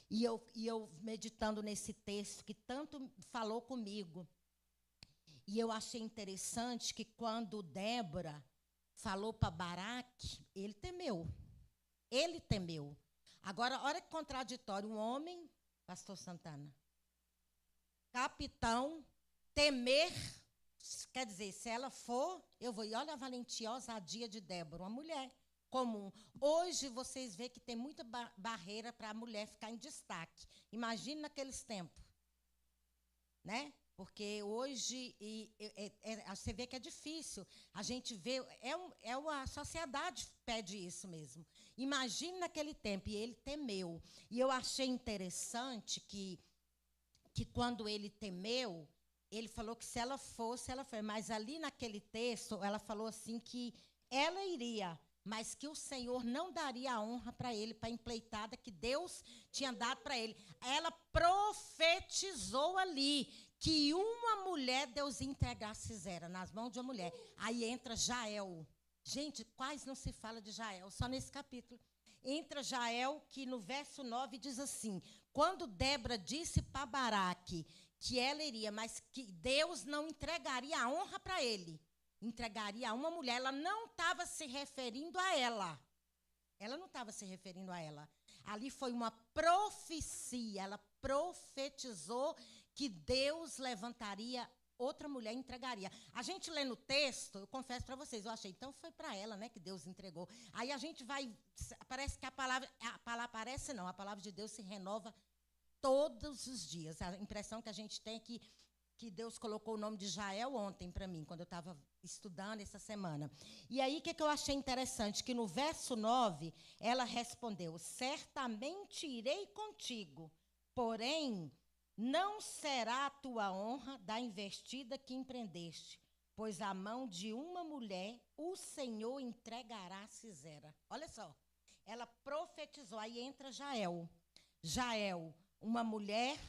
E eu meditando nesse texto que tanto falou comigo, e eu achei interessante que quando Débora falou para Baraque, ele temeu. Ele temeu. Agora, olha que contraditório. Um homem, pastor Santana, capitão, temer, quer dizer, se ela for, eu vou. E olha a valentia, a ousadia de Débora, uma mulher comum. Hoje, vocês veem que tem muita barreira para a mulher ficar em destaque. Imagine naqueles tempos. Né? Porque hoje, você vê que é difícil. A gente vê, a sociedade pede isso mesmo. Imagine naquele tempo, e ele temeu. E eu achei interessante que quando ele temeu, ele falou que se ela fosse, ela foi. Mas ali naquele texto, ela falou assim que ela iria, mas que o Senhor não daria a honra para ele, para a empleitada que Deus tinha dado para ele. Ela profetizou ali que uma mulher Deus entregasse Sisera nas mãos de uma mulher. Aí entra Jael. Gente, quase não se fala de Jael, só nesse capítulo. Entra Jael, que no verso 9 diz assim, quando Débora disse para Baraque que ela iria, mas que Deus não entregaria a honra para ele, entregaria a uma mulher, ela não estava se referindo a ela. Ela não estava se referindo a ela. Ali foi uma profecia, ela profetizou que Deus levantaria outra mulher e entregaria. A gente lê no texto, eu confesso para vocês, eu achei, então foi para ela, né, que Deus entregou. Aí a gente vai, parece que a palavra parece não, a palavra de Deus se renova todos os dias. A impressão que a gente tem é que Deus colocou o nome de Jael ontem para mim, quando eu estava estudando essa semana. E aí, o que eu achei interessante? Que no verso 9, ela respondeu, certamente irei contigo, porém, não será a tua honra da investida que empreendeste, pois a mão de uma mulher o Senhor entregará a Sisera. Olha só, ela profetizou, aí entra Jael. Jael, uma mulher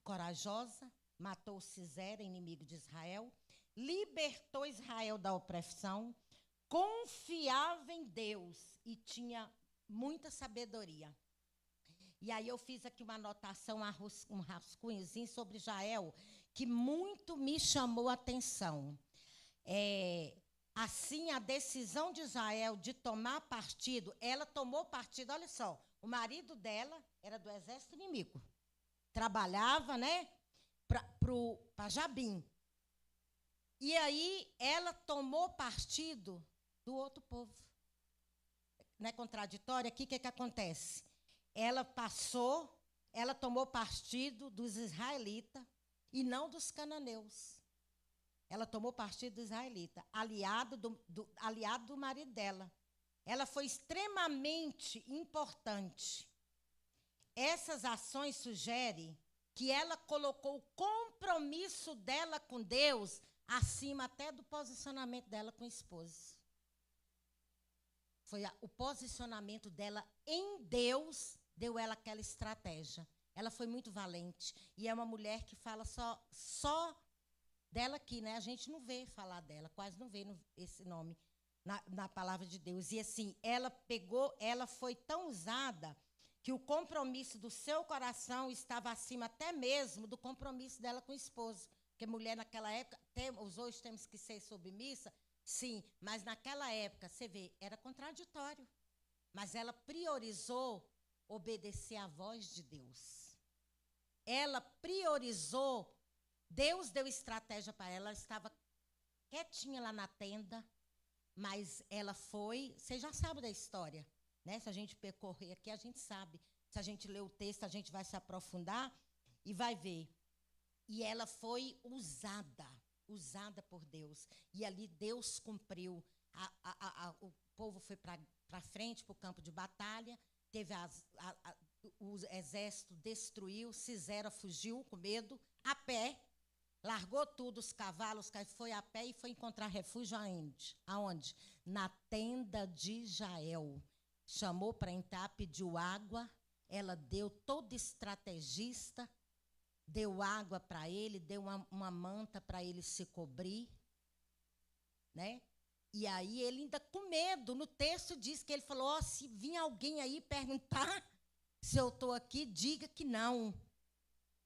corajosa, matou Sisera, inimigo de Israel, libertou Israel da opressão, confiava em Deus e tinha muita sabedoria. E aí eu fiz aqui uma anotação, um rascunhozinho sobre Jael, que muito me chamou a atenção. Assim, a decisão de Jael de tomar partido, ela tomou partido, olha só, o marido dela era do exército inimigo, trabalhava, né, para Jabim. E aí ela tomou partido do outro povo. Não é contraditório? Aqui o que acontece? Ela tomou partido dos israelitas e não dos cananeus. Ela tomou partido dos israelitas, aliado do marido dela. Ela foi extremamente importante. Essas ações sugerem que ela colocou o compromisso dela com Deus acima até do posicionamento dela com o esposo. Foi o posicionamento dela em Deus, deu ela aquela estratégia. Ela foi muito valente. E é uma mulher que fala só dela aqui, né? A gente não vê falar dela, quase não vê esse nome na palavra de Deus. E assim, ela foi tão usada que o compromisso do seu coração estava acima até mesmo do compromisso dela com o esposo. Porque mulher naquela época, hoje temos que ser submissa, sim, mas naquela época, você vê, era contraditório. Mas ela priorizou obedecer à voz de Deus. Ela priorizou, Deus deu estratégia para ela, ela estava quietinha lá na tenda, mas ela foi, você já sabe da história, né? Se a gente percorrer aqui, a gente sabe. Se a gente ler o texto, a gente vai se aprofundar e vai ver. E ela foi usada por Deus. E ali Deus cumpriu. O povo foi para frente, para o campo de batalha, teve o exército destruiu, Sisera fugiu com medo, a pé, largou tudo, os cavalos, foi a pé e foi encontrar refúgio aonde? Na tenda de Jael. Chamou para entrar, pediu água, ela deu, toda estrategista, deu água para ele, deu uma manta para ele se cobrir, né? E aí ele ainda com medo, no texto diz que ele falou, oh, se vir alguém aí perguntar se eu estou aqui, diga que não,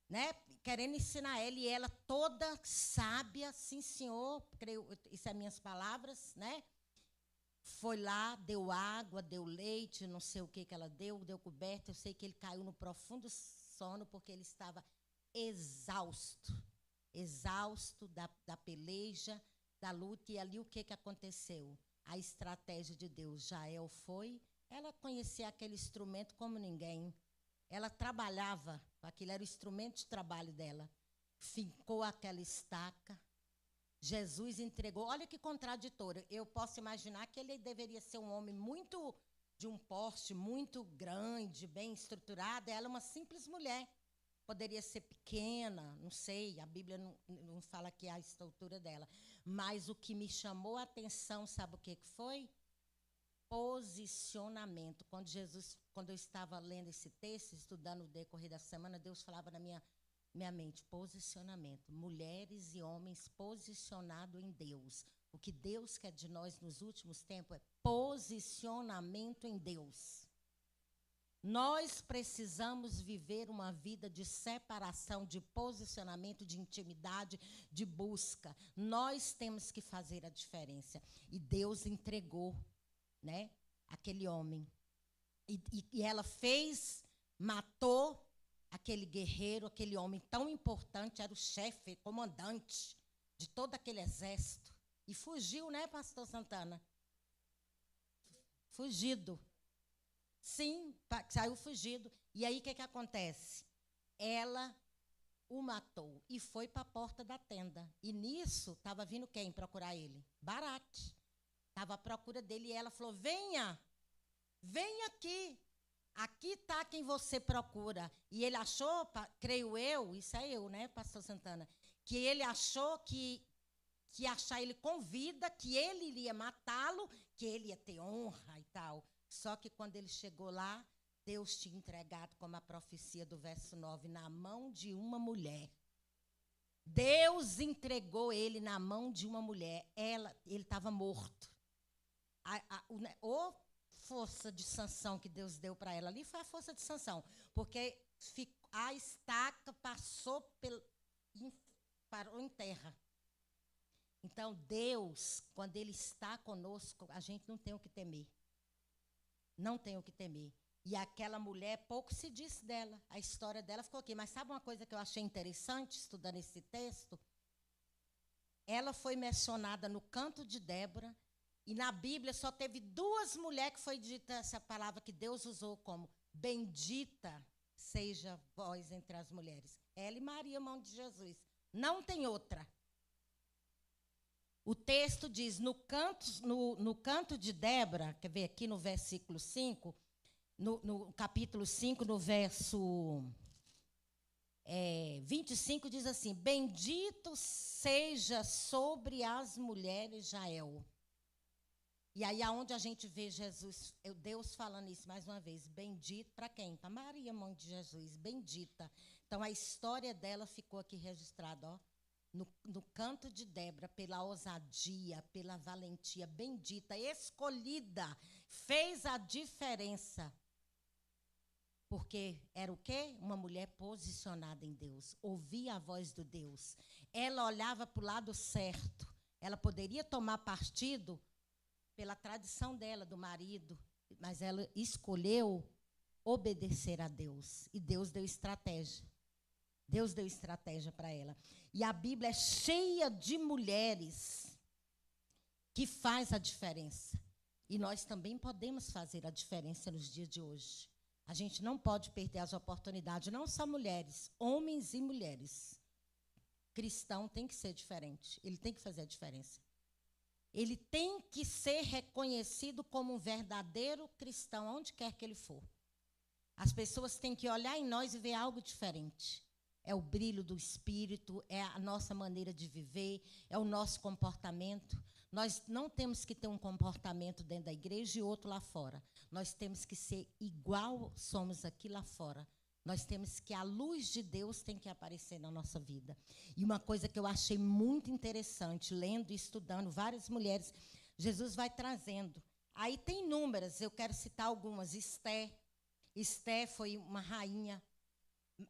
né? Querendo ensinar ela, e ela toda sábia, sim senhor, creio, isso é minhas palavras, né? Foi lá, deu água, deu leite, não sei o que ela deu coberta, eu sei que ele caiu no profundo sono, porque ele estava exausto da peleja, da luta, e ali o que aconteceu? A estratégia de Deus, Jael foi, ela conhecia aquele instrumento como ninguém, ela trabalhava, aquilo era o instrumento de trabalho dela, fincou aquela estaca, Jesus entregou, olha que contraditório, eu posso imaginar que ele deveria ser um homem muito, de um porte muito grande, bem estruturado, ela é uma simples mulher, poderia ser pequena, não sei, a Bíblia não fala que é a estrutura dela, mas o que me chamou a atenção, sabe o que foi? Posicionamento. Quando eu estava lendo esse texto, estudando o decorrer da semana, Deus falava na minha mente, posicionamento. Mulheres e homens posicionados em Deus. O que Deus quer de nós nos últimos tempos é posicionamento em Deus. Nós precisamos viver uma vida de separação, de posicionamento, de intimidade, de busca. Nós temos que fazer a diferença. E Deus entregou, né, aquele homem. E ela matou aquele guerreiro, aquele homem tão importante, era o chefe, comandante de todo aquele exército. E fugiu, né, pastor Santana? Fugido. Sim, saiu fugido. E aí o que acontece? Ela o matou e foi para a porta da tenda. E nisso estava vindo quem procurar ele? Baraque. Estava à procura dele e ela falou, venha aqui. Aqui está quem você procura. E ele achou, creio eu, isso é eu, né, pastor Santana, que ele achou que achar ele com vida, que ele iria matá-lo, que ele ia ter honra e tal. Só que quando ele chegou lá, Deus tinha entregado, como a profecia do verso 9, na mão de uma mulher. Deus entregou ele na mão de uma mulher. Ele estava morto. Força de sanção que Deus deu para ela ali foi a força de sanção, porque a estaca parou em terra. Então, Deus, quando Ele está conosco, a gente não tem o que temer. Não tem o que temer. E aquela mulher, pouco se disse dela, a história dela ficou aqui. Mas sabe uma coisa que eu achei interessante, estudando esse texto? Ela foi mencionada no canto de Débora, e na Bíblia só teve 2 mulheres que foi dita essa palavra que Deus usou como bendita seja vós entre as mulheres. Ela e Maria, mão de Jesus. Não tem outra. O texto diz, no canto de Débora, quer ver aqui no versículo 5, no capítulo 5, no verso 25, diz assim, bendito seja sobre as mulheres Jael. E aí aonde a gente vê Jesus, Deus falando isso mais uma vez, bendito para quem? Para Maria, mãe de Jesus, bendita. Então a história dela ficou aqui registrada, ó, no canto de Débora, pela ousadia, pela valentia bendita, escolhida, fez a diferença. Porque era o quê? Uma mulher posicionada em Deus, ouvia a voz do Deus. Ela olhava para o lado certo. Ela poderia tomar partido pela tradição dela, do marido, mas ela escolheu obedecer a Deus. E Deus deu estratégia. Deus deu estratégia para ela. E a Bíblia é cheia de mulheres que faz a diferença. E nós também podemos fazer a diferença nos dias de hoje. A gente não pode perder as oportunidades, não só mulheres, homens e mulheres. Cristão tem que ser diferente, ele tem que fazer a diferença. Ele tem que ser reconhecido como um verdadeiro cristão, onde quer que ele for. As pessoas têm que olhar em nós e ver algo diferente. É o brilho do Espírito, é a nossa maneira de viver, é o nosso comportamento. Nós não temos que ter um comportamento dentro da igreja e outro lá fora. Nós temos que ser igual somos aqui lá fora. Nós temos que, a luz de Deus tem que aparecer na nossa vida. E uma coisa que eu achei muito interessante, lendo e estudando, várias mulheres, Jesus vai trazendo. Aí tem inúmeras, eu quero citar algumas. Esté foi uma rainha,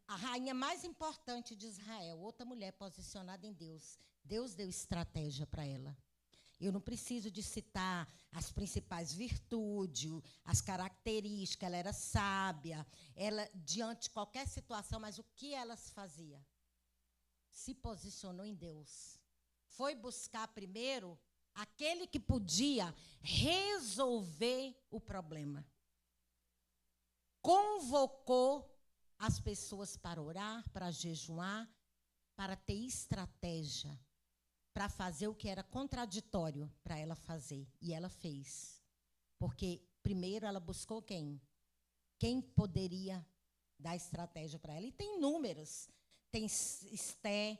a rainha mais importante de Israel, outra mulher posicionada em Deus. Deus deu estratégia para ela. Eu não preciso de citar as principais virtudes, as características. Ela era sábia, ela, diante de qualquer situação, mas o que ela fazia? Se posicionou em Deus. Foi buscar primeiro aquele que podia resolver o problema. Convocou as pessoas para orar, para jejuar, para ter estratégia, para fazer o que era contraditório para ela fazer. E ela fez. Porque, primeiro, ela buscou quem? Quem poderia dar estratégia para ela? E tem inúmeras. Tem Esté,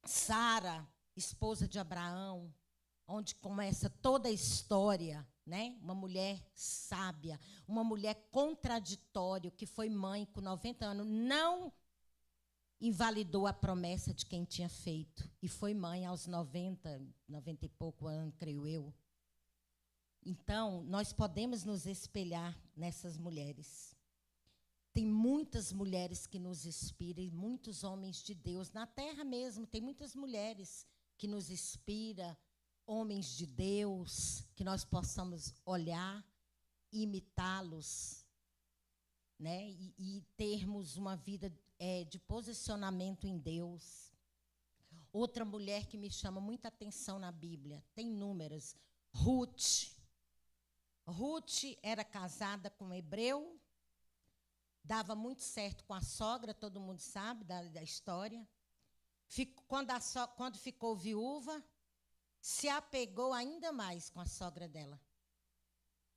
Sara, esposa de Abraão, onde começa toda a história, né? Uma mulher sábia, uma mulher contraditória, que foi mãe com 90 anos, não invalidou a promessa de quem tinha feito. E foi mãe aos 90 e pouco anos, creio eu. Então, nós podemos nos espelhar nessas mulheres. Tem muitas mulheres que nos inspiram, e muitos homens de Deus. Na terra mesmo, tem muitas mulheres que nos inspiram, homens de Deus, que nós possamos olhar, imitá-los, né? E termos uma vida de posicionamento em Deus. Outra mulher que me chama muita atenção na Bíblia, tem inúmeras. Ruth era casada com um hebreu, dava muito certo com a sogra, todo mundo sabe da história. Quando ficou viúva, se apegou ainda mais com a sogra dela.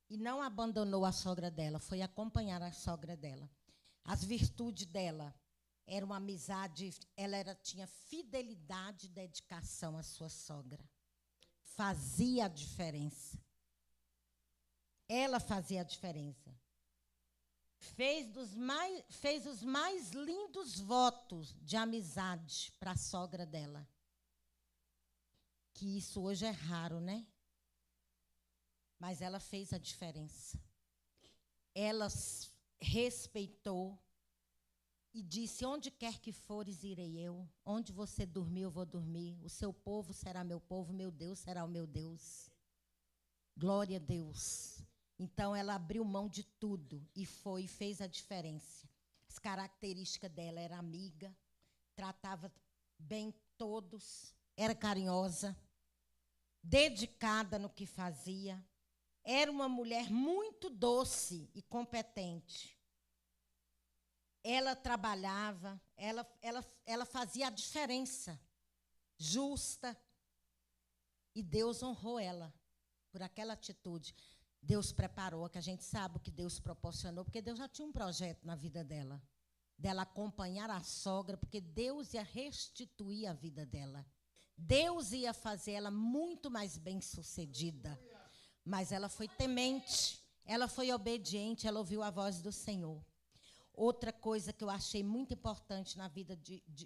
E não abandonou a sogra dela, foi acompanhar a sogra dela. As virtudes dela eram uma amizade, tinha fidelidade e dedicação à sua sogra. Fazia a diferença. Ela fazia a diferença. Fez os mais lindos votos de amizade para a sogra dela. Que isso hoje é raro, né? Mas ela fez a diferença. Ela respeitou e disse: onde quer que fores, irei eu. Onde você dormir, eu vou dormir. O seu povo será meu povo, meu Deus será o meu Deus. Glória a Deus. Então, ela abriu mão de tudo e fez a diferença. As características dela: era amiga, tratava bem todos, era carinhosa, dedicada no que fazia. Era uma mulher muito doce e competente. Ela trabalhava, ela fazia a diferença, justa. E Deus honrou ela por aquela atitude. Deus preparou, que a gente sabe o que Deus proporcionou, porque Deus já tinha um projeto na vida dela acompanhar a sogra, porque Deus ia restituir a vida dela. Deus ia fazer ela muito mais bem-sucedida. Mas ela foi temente, ela foi obediente, ela ouviu a voz do Senhor. Outra coisa que eu achei muito importante na vida,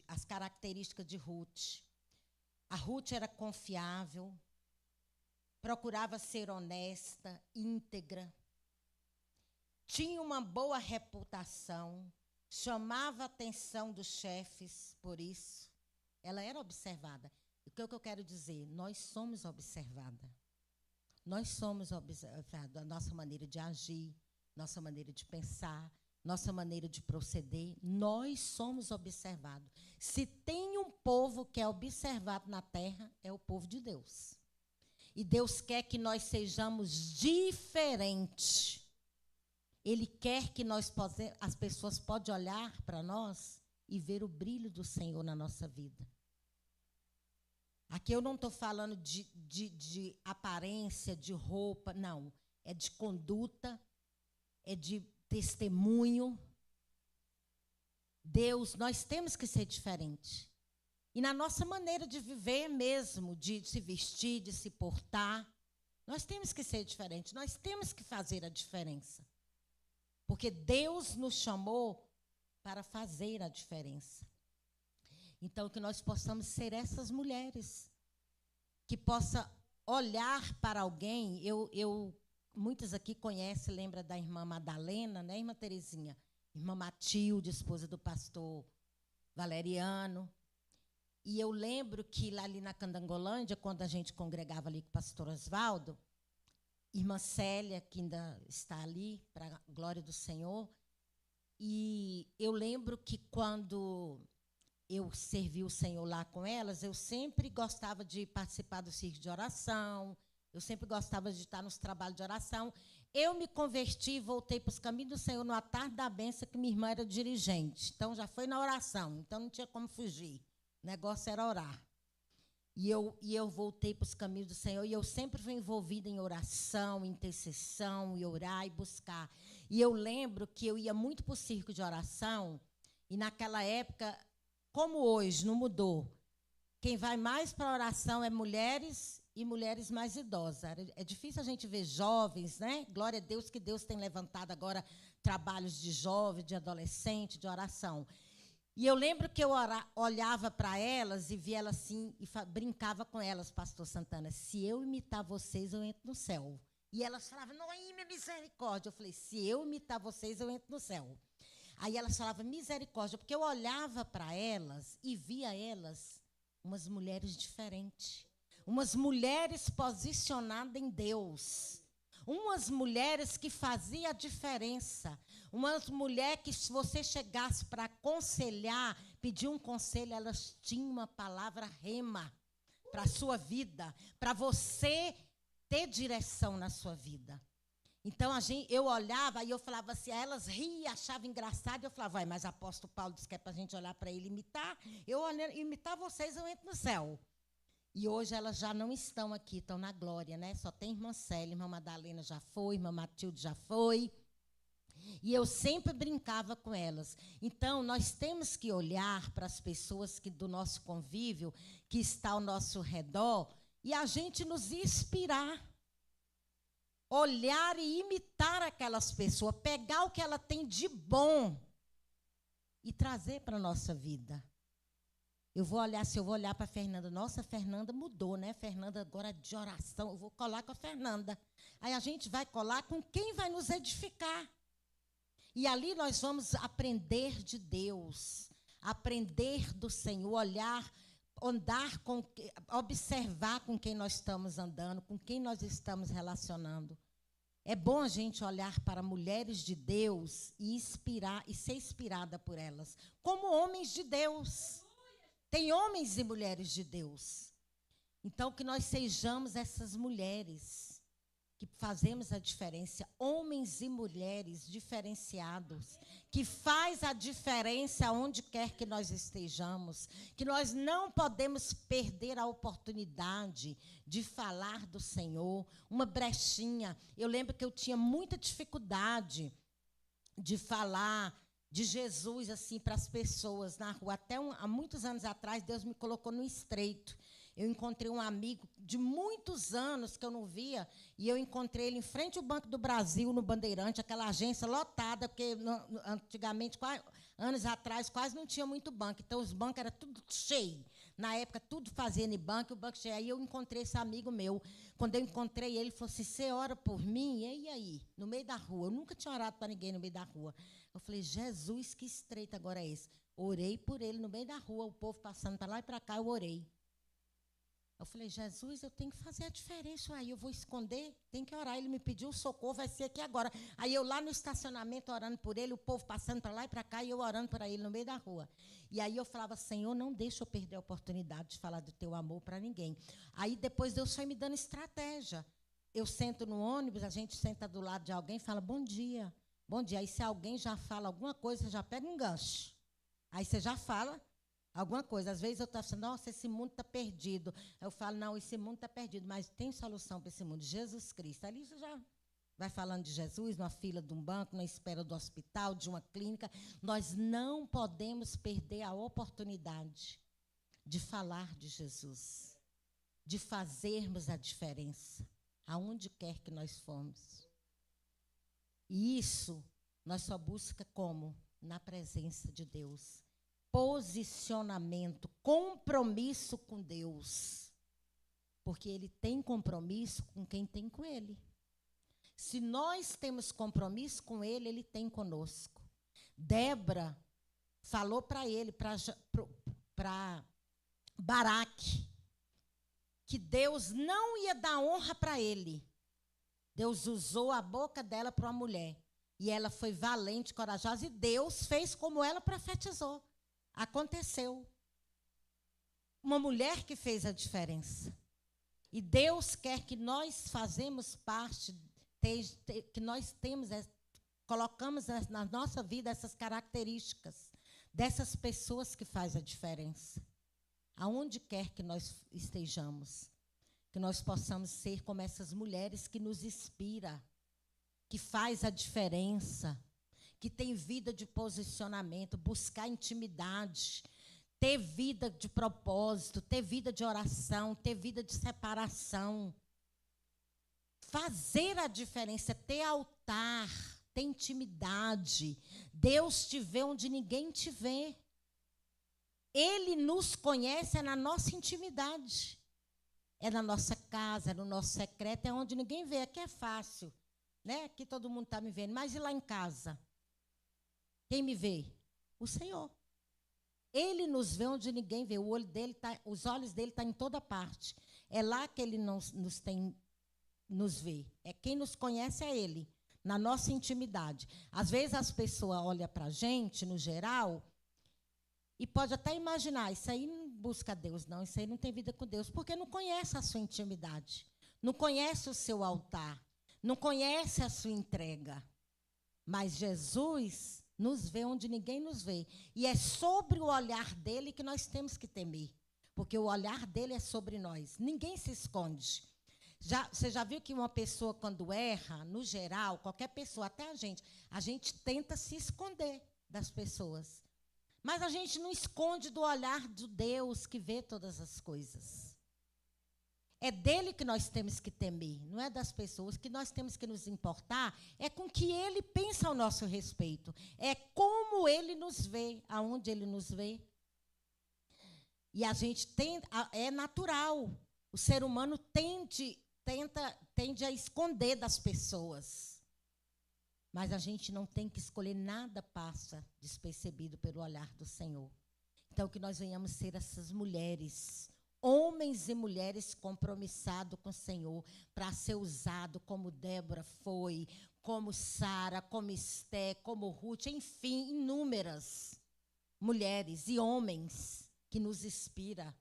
as características de Ruth. A Ruth era confiável, procurava ser honesta, íntegra, tinha uma boa reputação, chamava a atenção dos chefes por isso. Ela era observada. O que eu quero dizer? Nós somos observadas. Nós somos observados. A nossa maneira de agir, nossa maneira de pensar, nossa maneira de proceder, nós somos observados. Se tem um povo que é observado na terra, é o povo de Deus. E Deus quer que nós sejamos diferentes. Ele quer que as pessoas possam olhar para nós e ver o brilho do Senhor na nossa vida. Aqui eu não estou falando de aparência, de roupa, não. É de conduta, é de testemunho. Deus, nós temos que ser diferentes. E na nossa maneira de viver mesmo, de se vestir, de se portar, nós temos que ser diferentes, nós temos que fazer a diferença. Porque Deus nos chamou para fazer a diferença. Então, que nós possamos ser essas mulheres, que possa olhar para alguém. Muitas aqui conhecem, lembra da irmã Madalena, né, irmã Terezinha? Irmã Matilde, esposa do pastor Valeriano. E eu lembro que lá ali na Candangolândia, quando a gente congregava ali com o pastor Osvaldo, irmã Célia, que ainda está ali, para a glória do Senhor, e eu lembro que quando eu servi o Senhor lá com elas, eu sempre gostava de participar do círculo de oração, eu sempre gostava de estar nos trabalhos de oração. Eu me converti e voltei para os caminhos do Senhor no Tarde da Bênção, que minha irmã era dirigente. Então, já foi na oração, então não tinha como fugir. O negócio era orar. E eu voltei para os caminhos do Senhor, e eu sempre fui envolvida em oração, intercessão, e orar e buscar. E eu lembro que eu ia muito para o círculo de oração, e naquela época, como hoje, não mudou. Quem vai mais para a oração é mulheres e mulheres mais idosas. É difícil a gente ver jovens, né? Glória a Deus que Deus tem levantado agora trabalhos de jovem, de adolescente, de oração. E eu lembro que eu olhava para elas e via elas assim, e brincava com elas, pastor Santana, se eu imitar vocês, eu entro no céu. E elas falavam, Noêmia, misericórdia. Eu falei, se eu imitar vocês, eu entro no céu. Aí elas falavam, misericórdia, porque eu olhava para elas e via elas umas mulheres diferentes, umas mulheres posicionadas em Deus, umas mulheres que faziam a diferença, umas mulheres que, se você chegasse para aconselhar, pedir um conselho, elas tinham uma palavra rema para a sua vida, para você ter direção na sua vida. Então, eu olhava e eu falava assim, elas riam, achavam engraçado, eu falava, mas apóstolo Paulo disse que é para a gente olhar para ele e imitar, imitar vocês, eu entro no céu. E hoje elas já não estão aqui, estão na glória, né? Só tem irmã Célia, irmã Madalena já foi, irmã Matilde já foi. E eu sempre brincava com elas. Então, nós temos que olhar para as pessoas do nosso convívio, que está ao nosso redor, e a gente nos inspirar. Olhar e imitar aquelas pessoas, pegar o que ela tem de bom e trazer para a nossa vida. Se eu vou olhar para a Fernanda, nossa, a Fernanda mudou, né? Fernanda agora de oração, eu vou colar com a Fernanda. Aí a gente vai colar com quem vai nos edificar. E ali nós vamos aprender de Deus, aprender do Senhor, observar com quem nós estamos andando, com quem nós estamos relacionando. É bom a gente olhar para mulheres de Deus e ser inspirada por elas, como homens de Deus. Tem homens e mulheres de Deus. Então, que nós sejamos essas mulheres que fazemos a diferença, homens e mulheres diferenciados, que faz a diferença onde quer que nós estejamos, que nós não podemos perder a oportunidade de falar do Senhor, uma brechinha. Eu lembro que eu tinha muita dificuldade de falar de Jesus assim para as pessoas na rua. Até há muitos anos atrás, Deus me colocou no estreito. Eu encontrei um amigo de muitos anos que eu não via, e eu encontrei ele em frente ao Banco do Brasil, no Bandeirante, aquela agência lotada, porque antigamente, anos atrás, quase não tinha muito banco. Então, os bancos eram tudo cheio. Na época, tudo fazia em banco, o banco cheio. Aí eu encontrei esse amigo meu. Quando eu encontrei ele, ele falou assim, você ora por mim? E aí? No meio da rua. Eu nunca tinha orado para ninguém no meio da rua. Eu falei, Jesus, que estreito agora é esse? Orei por ele no meio da rua, o povo passando para lá e para cá, eu orei. Eu falei, Jesus, eu tenho que fazer a diferença. Aí eu vou esconder, tem que orar. Ele me pediu socorro, vai ser aqui agora. Aí eu lá no estacionamento orando por ele, o povo passando para lá e para cá, e eu orando para ele no meio da rua. E aí eu falava, Senhor, não deixa eu perder a oportunidade de falar do teu amor para ninguém. Aí depois Deus foi me dando estratégia. Eu sento no ônibus, a gente senta do lado de alguém e fala, bom dia. Bom dia. Aí se alguém já fala alguma coisa, você já pega um gancho. Aí você já fala alguma coisa. Às vezes eu estou falando, nossa, esse mundo está perdido. Eu falo, não, esse mundo está perdido, mas tem solução para esse mundo, Jesus Cristo. Ali você já vai falando de Jesus, numa fila de um banco, na espera do hospital, de uma clínica. Nós não podemos perder a oportunidade de falar de Jesus, de fazermos a diferença, aonde quer que nós formos. E isso nós só busca como? Na presença de Deus. Posicionamento, compromisso com Deus. Porque Ele tem compromisso com quem tem com Ele. Se nós temos compromisso com Ele, Ele tem conosco. Débora falou para ele, para Baraque, que Deus não ia dar honra para ele. Deus usou a boca dela para uma mulher. E ela foi valente, corajosa, e Deus fez como ela profetizou. Aconteceu. Uma mulher que fez a diferença. E Deus quer que nós fazemos parte, que nós colocamos na nossa vida essas características dessas pessoas que fazem a diferença. Aonde quer que nós estejamos, que nós possamos ser como essas mulheres que nos inspiram, que faz a diferença, que tem vida de posicionamento, buscar intimidade, ter vida de propósito, ter vida de oração, ter vida de separação. Fazer a diferença, ter altar, ter intimidade. Deus te vê onde ninguém te vê. Ele nos conhece é na nossa intimidade. É na nossa casa, é no nosso secreto, é onde ninguém vê. Aqui é fácil, né? Aqui todo mundo está me vendo. Mas e lá em casa? Quem me vê? O Senhor. Ele nos vê onde ninguém vê. Os olhos dele estão em toda parte. É lá que ele nos vê. É quem nos conhece é ele, na nossa intimidade. Às vezes as pessoas olham para a gente, no geral, e pode até imaginar, isso aí não busca Deus, não, isso aí não tem vida com Deus, porque não conhece a sua intimidade, não conhece o seu altar, não conhece a sua entrega. Mas Jesus nos vê onde ninguém nos vê. E é sobre o olhar dele que nós temos que temer, porque o olhar dele é sobre nós. Ninguém se esconde. Você já viu que uma pessoa, quando erra, no geral, qualquer pessoa, até a gente tenta se esconder das pessoas. Mas a gente não esconde do olhar de Deus que vê todas as coisas. É dele que nós temos que temer, não é das pessoas. Que nós temos que nos importar é com que ele pensa ao nosso respeito. É como ele nos vê, aonde ele nos vê. E a gente é natural. O ser humano tende a esconder das pessoas. Mas a gente não tem que escolher, nada passa despercebido pelo olhar do Senhor. Então, que nós venhamos ser essas mulheres, homens e mulheres compromissados com o Senhor, para ser usado como Débora foi, como Sara, como Esté, como Ruth, enfim, inúmeras mulheres e homens que nos inspiram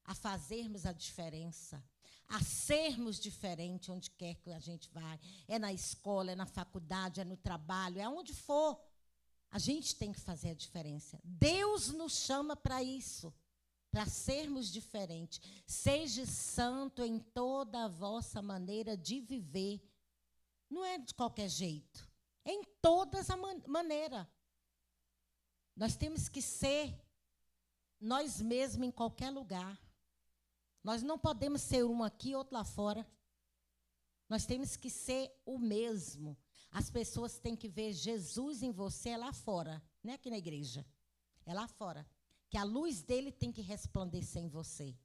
a fazermos a diferença, a sermos diferentes onde quer que a gente vai. É na escola, é na faculdade, é no trabalho, é onde for. A gente tem que fazer a diferença. Deus nos chama para isso, para sermos diferentes. Seja santo em toda a vossa maneira de viver. Não é de qualquer jeito. É em todas as maneiras. Nós temos que ser nós mesmos em qualquer lugar. Nós não podemos ser um aqui e outro lá fora. Nós temos que ser o mesmo. As pessoas têm que ver Jesus em você lá fora, não é aqui na igreja. É lá fora. Que a luz dele tem que resplandecer em você.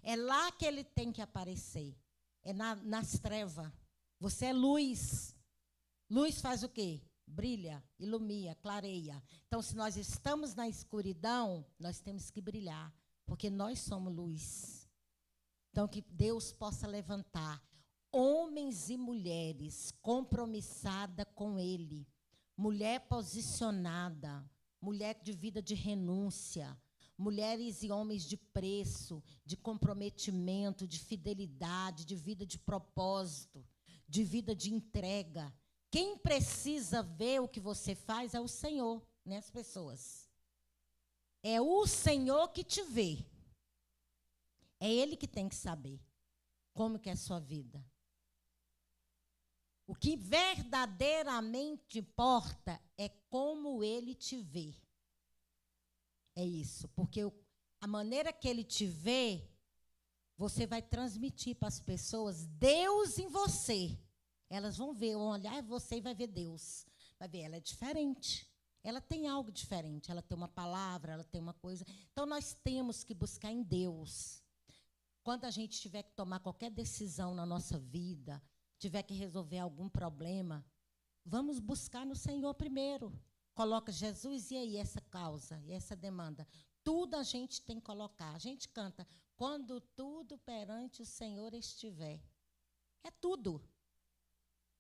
É lá que ele tem que aparecer. É nas trevas. Você é luz. Luz faz o quê? Brilha, ilumina, clareia. Então, se nós estamos na escuridão, nós temos que brilhar, porque nós somos luz. Então, que Deus possa levantar homens e mulheres compromissadas com Ele, mulher posicionada, mulher de vida de renúncia, mulheres e homens de preço, de comprometimento, de fidelidade, de vida de propósito, de vida de entrega. Quem precisa ver o que você faz é o Senhor, né, as pessoas. É o Senhor que te vê. É Ele que tem que saber como que é a sua vida. O que verdadeiramente importa é como Ele te vê. É isso, porque a maneira que Ele te vê, você vai transmitir para as pessoas Deus em você. Elas vão ver, vão olhar em você e vai ver Deus. Vai ver, ela é diferente. Ela tem algo diferente, ela tem uma palavra, ela tem uma coisa. Então, nós temos que buscar em Deus. Quando a gente tiver que tomar qualquer decisão na nossa vida, tiver que resolver algum problema, vamos buscar no Senhor primeiro. Coloca Jesus, e aí essa causa, e essa demanda. Tudo a gente tem que colocar. A gente canta, quando tudo perante o Senhor estiver. É tudo.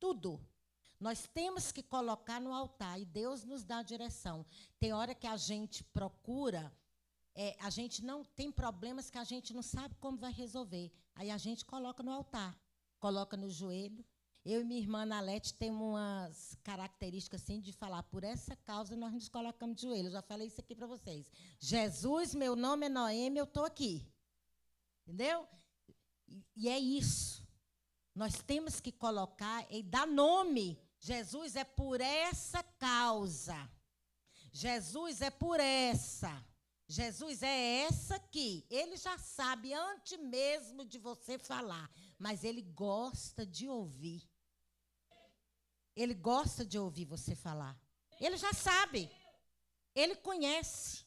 Tudo. Nós temos que colocar no altar e Deus nos dá a direção. Tem hora que a gente procura, a gente não tem problemas que a gente não sabe como vai resolver. Aí a gente coloca no altar, coloca no joelho. Eu e minha irmã Nalete temos umas características assim de falar, por essa causa nós nos colocamos de joelho. Eu já falei isso aqui para vocês. Jesus, meu nome é Noemi, eu estou aqui. Entendeu? E é isso. Nós temos que colocar e dar nome. Jesus é por essa causa. Jesus é por essa. Jesus é essa aqui. Ele já sabe antes mesmo de você falar, mas ele gosta de ouvir. Ele gosta de ouvir você falar. Ele já sabe. Ele conhece.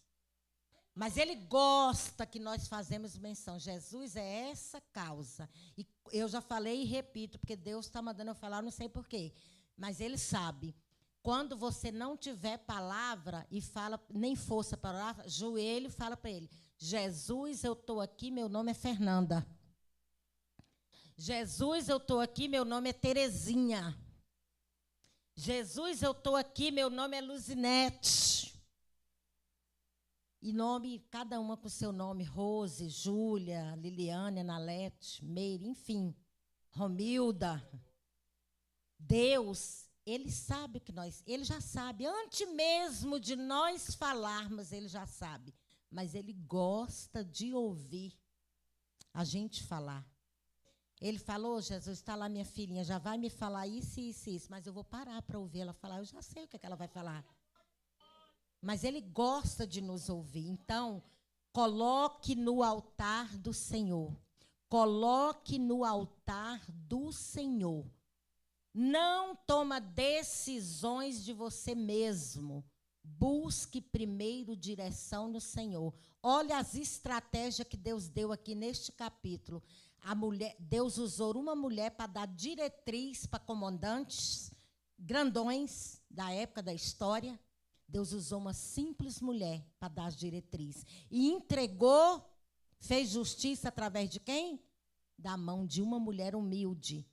Mas ele gosta que nós fazemos menção. Jesus é essa causa. E eu já falei e repito, porque Deus está mandando eu falar, não sei porquê. Mas ele sabe. Quando você não tiver palavra e fala, nem força para orar, joelho, fala para ele. Jesus, eu estou aqui, meu nome é Fernanda. Jesus, eu estou aqui, meu nome é Terezinha. Jesus, eu estou aqui, meu nome é Luzinete. E nome, cada uma com seu nome, Rose, Júlia, Liliane, Nalete, Meire, enfim, Romilda. Deus, ele sabe o que ele já sabe, antes mesmo de nós falarmos, ele já sabe. Mas ele gosta de ouvir a gente falar. Ele falou, Jesus, está lá minha filhinha, já vai me falar isso, isso, isso, mas eu vou parar para ouvir ela falar, eu já sei o que ela vai falar. Mas ele gosta de nos ouvir. Então, coloque no altar do Senhor. Coloque no altar do Senhor. Não toma decisões de você mesmo. Busque primeiro direção no Senhor. Olha as estratégias que Deus deu aqui neste capítulo. Deus usou uma mulher para dar diretriz para comandantes grandões da época da história. Deus usou uma simples mulher para dar as diretrizes. E entregou, fez justiça através de quem? Da mão de uma mulher humilde.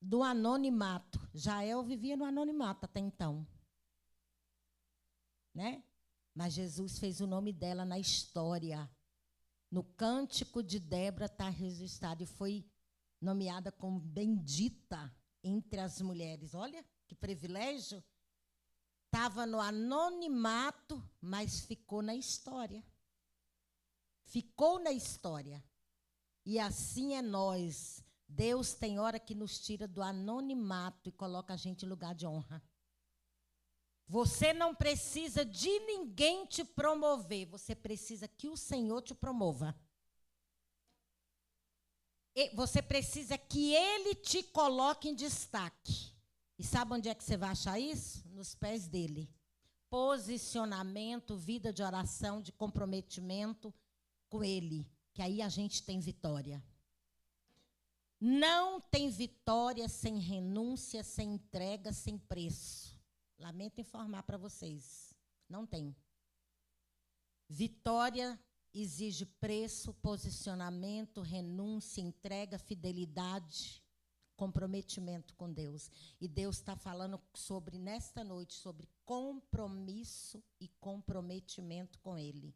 Do anonimato. Jael vivia no anonimato até então. Né? Mas Jesus fez o nome dela na história. No cântico de Débora está registrado. E foi nomeada como bendita entre as mulheres. Olha que privilégio. Estava no anonimato, mas ficou na história. Ficou na história. E assim é nós. Deus tem hora que nos tira do anonimato e coloca a gente em lugar de honra. Você não precisa de ninguém te promover. Você precisa que o Senhor te promova. Você precisa que ele te coloque em destaque. E sabe onde é que você vai achar isso? Nos pés dele. Posicionamento, vida de oração, de comprometimento com ele, que aí a gente tem vitória. Não tem vitória sem renúncia, sem entrega, sem preço. Lamento informar para vocês. Não tem. Vitória exige preço, posicionamento, renúncia, entrega, fidelidade, comprometimento com Deus. E Deus está falando sobre, nesta noite, sobre compromisso e comprometimento com Ele.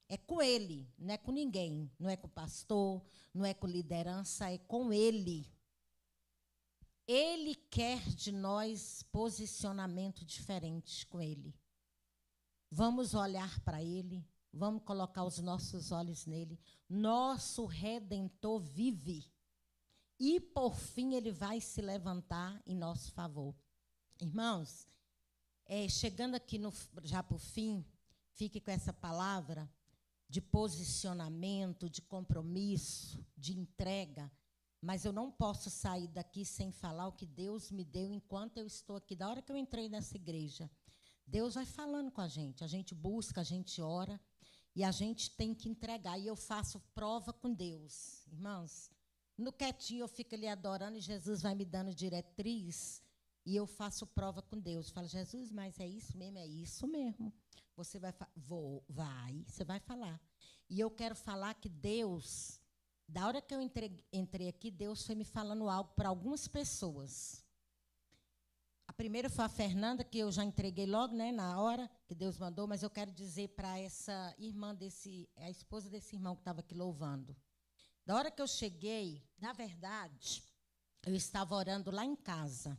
É com Ele, não é com ninguém. Não é com o pastor, não é com liderança, é com Ele. Ele quer de nós posicionamento diferente com Ele. Vamos olhar para Ele, vamos colocar os nossos olhos nele. Nosso Redentor vive. E, por fim, ele vai se levantar em nosso favor. Irmãos, chegando aqui já para o fim, fique com essa palavra de posicionamento, de compromisso, de entrega. Mas eu não posso sair daqui sem falar o que Deus me deu enquanto eu estou aqui. Da hora que eu entrei nessa igreja, Deus vai falando com a gente busca, a gente ora, e a gente tem que entregar. E eu faço prova com Deus. Irmãos, no quietinho eu fico ali adorando e Jesus vai me dando diretriz e eu faço prova com Deus. Falo, Jesus, mas é isso mesmo? É isso mesmo. Você vai você vai falar. E eu quero falar que Deus, da hora que eu entrei aqui, Deus foi me falando algo para algumas pessoas. A primeira foi a Fernanda, que eu já entreguei logo, né, na hora que Deus mandou, mas eu quero dizer para essa irmã a esposa desse irmão que estava aqui louvando. Da hora que eu cheguei, na verdade, eu estava orando lá em casa.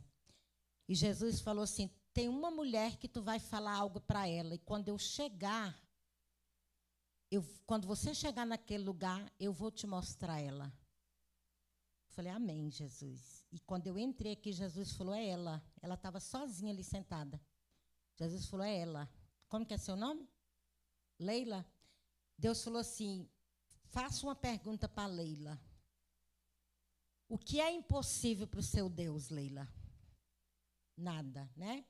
E Jesus falou assim, tem uma mulher que tu vai falar algo para ela. E quando eu chegar, quando você chegar naquele lugar, eu vou te mostrar ela. Eu falei, amém, Jesus. E quando eu entrei aqui, Jesus falou, é ela. Ela estava sozinha ali sentada. Jesus falou, é ela. Como que é seu nome? Leila. Deus falou assim, faça uma pergunta para Leila. O que é impossível para o seu Deus, Leila? Nada, né?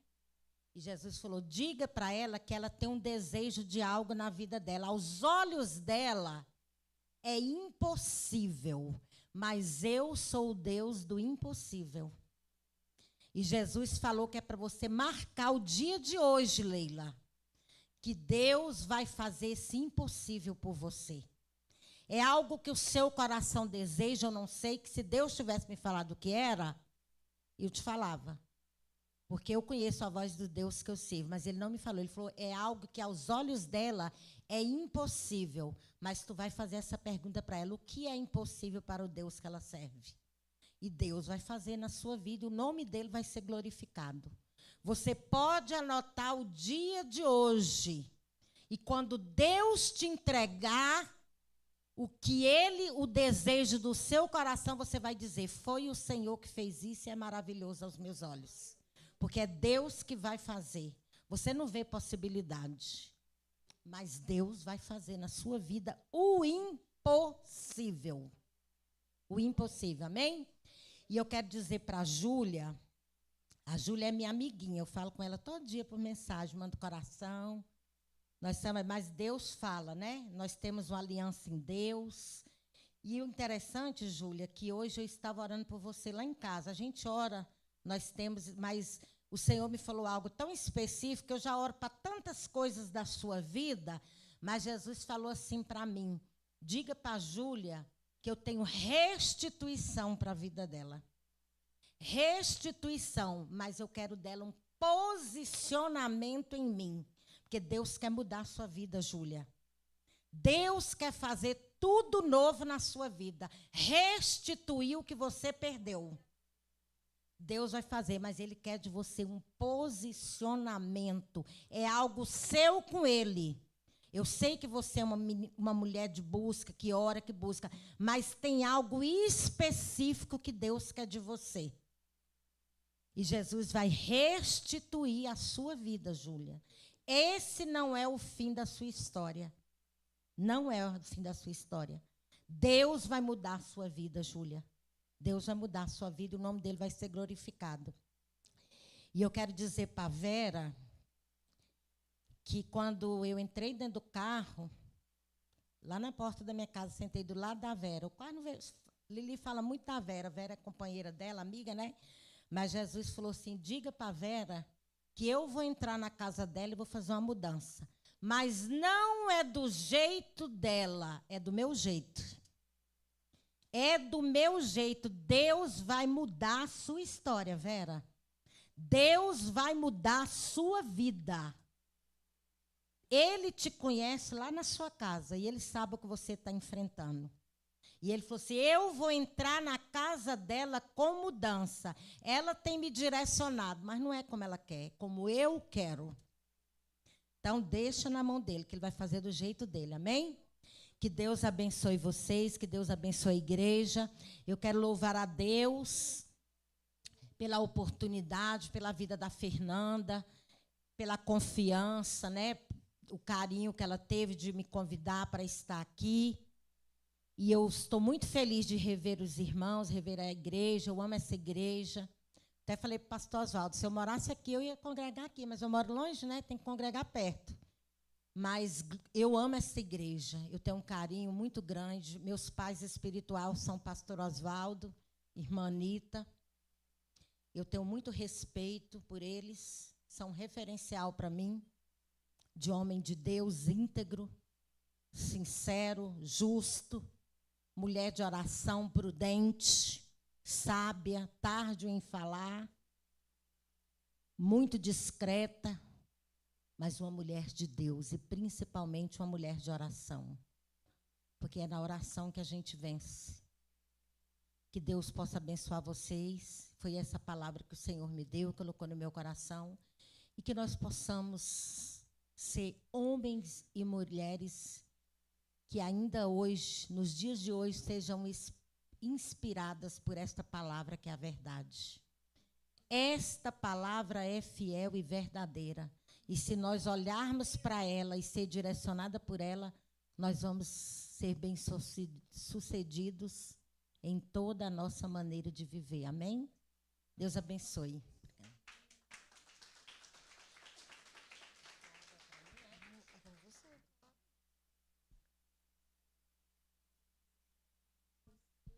E Jesus falou, diga para ela que ela tem um desejo de algo na vida dela. Aos olhos dela, é impossível, mas eu sou o Deus do impossível. E Jesus falou que é para você marcar o dia de hoje, Leila, que Deus vai fazer esse impossível por você. É algo que o seu coração deseja, eu não sei, que se Deus tivesse me falado o que era, eu te falava. Porque eu conheço a voz do Deus que eu sirvo, mas ele não me falou. Ele falou, é algo que aos olhos dela é impossível. Mas tu vai fazer essa pergunta para ela, o que é impossível para o Deus que ela serve? E Deus vai fazer na sua vida, o nome dele vai ser glorificado. Você pode anotar o dia de hoje. E quando Deus te entregar o desejo do seu coração, você vai dizer, foi o Senhor que fez isso e é maravilhoso aos meus olhos. Porque é Deus que vai fazer. Você não vê possibilidade. Mas Deus vai fazer na sua vida o impossível. O impossível, amém? E eu quero dizer para a Júlia é minha amiguinha, eu falo com ela todo dia por mensagem, mando coração. Mas Deus fala, né? Nós temos uma aliança em Deus. E o interessante, Júlia, que hoje eu estava orando por você lá em casa. A gente ora, nós temos, mas o Senhor me falou algo tão específico, eu já oro para tantas coisas da sua vida, mas Jesus falou assim para mim, diga para a Júlia que eu tenho restituição para a vida dela. Restituição, mas eu quero dela um posicionamento em mim. Porque Deus quer mudar a sua vida, Júlia. Deus quer fazer tudo novo na sua vida. Restituir o que você perdeu. Deus vai fazer, mas Ele quer de você um posicionamento. É algo seu com Ele. Eu sei que você é uma mulher de busca, que ora, que busca, mas tem algo específico que Deus quer de você. E Jesus vai restituir a sua vida, Júlia. Esse não é o fim da sua história. Não é o fim da sua história. Deus vai mudar a sua vida, Júlia. Deus vai mudar a sua vida e o nome dele vai ser glorificado. E eu quero dizer para a Vera que quando eu entrei dentro do carro, lá na porta da minha casa, sentei do lado da Vera. Eu quase não vejo. Lili fala muito da Vera. Vera é companheira dela, amiga, né? Mas Jesus falou assim, diga para a Vera que eu vou entrar na casa dela e vou fazer uma mudança. Mas não é do jeito dela, é do meu jeito. É do meu jeito. Deus vai mudar a sua história, Vera. Deus vai mudar a sua vida. Ele te conhece lá na sua casa e ele sabe o que você está enfrentando. E ele falou assim, eu vou entrar na casa dela com mudança. Ela tem me direcionado, mas não é como ela quer, é como eu quero. Então, deixa na mão dele, que ele vai fazer do jeito dele, amém? Que Deus abençoe vocês, que Deus abençoe a igreja. Eu quero louvar a Deus pela oportunidade, pela vida da Fernanda, pela confiança, né? O carinho que ela teve de me convidar para estar aqui. E eu estou muito feliz de rever os irmãos, rever a igreja, eu amo essa igreja. Até falei para o pastor Oswaldo, se eu morasse aqui, eu ia congregar aqui, mas eu moro longe, né? Tem que congregar perto. Mas eu amo essa igreja, eu tenho um carinho muito grande. Meus pais espirituais são o pastor Oswaldo, irmã Anita. Eu tenho muito respeito por eles, são um referencial para mim, de homem de Deus íntegro, sincero, justo, mulher de oração, prudente, sábia, tardio em falar, muito discreta, mas uma mulher de Deus e principalmente uma mulher de oração, porque é na oração que a gente vence. Que Deus possa abençoar vocês. Foi essa palavra que o Senhor me deu, colocou no meu coração, e que nós possamos ser homens e mulheres que ainda hoje, nos dias de hoje, sejam inspiradas por esta palavra que é a verdade. Esta palavra é fiel e verdadeira. E se nós olharmos para ela e ser direcionada por ela, nós vamos ser bem-sucedidos em toda a nossa maneira de viver. Amém? Deus abençoe.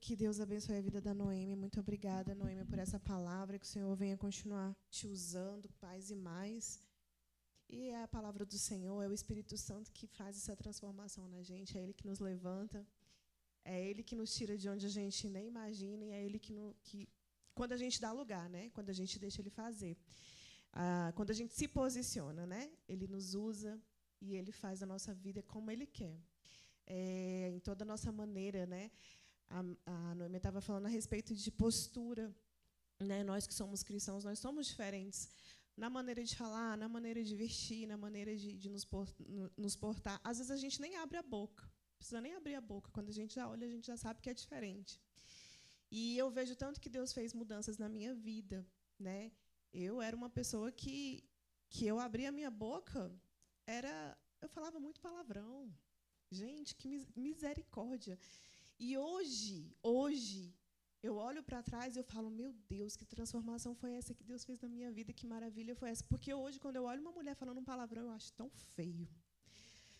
Que Deus abençoe a vida da Noemi. Muito obrigada, Noemi, por essa palavra. Que o Senhor venha continuar te usando, mais e mais. E a palavra do Senhor é o Espírito Santo que faz essa transformação na gente. É Ele que nos levanta. É Ele que nos tira de onde a gente nem imagina. E é Ele que quando a gente dá lugar, né? Quando a gente deixa Ele fazer. Quando a gente se posiciona, né? Ele nos usa e Ele faz a nossa vida como Ele quer. Em toda a nossa maneira, né? A Noemi estava falando a respeito de postura, né? Nós que somos cristãos, nós somos diferentes na maneira de falar, na maneira de vestir, na maneira de nos portar. Às vezes a gente nem abre a boca, não precisa nem abrir a boca. Quando a gente já olha, a gente já sabe que é diferente. E eu vejo tanto que Deus fez mudanças na minha vida, né? Eu era uma pessoa que eu abria a minha boca, eu falava muito palavrão. Gente, que misericórdia. E hoje, eu olho para trás e eu falo, meu Deus, que transformação foi essa que Deus fez na minha vida, que maravilha foi essa. Porque hoje, quando eu olho uma mulher falando um palavrão, eu acho tão feio.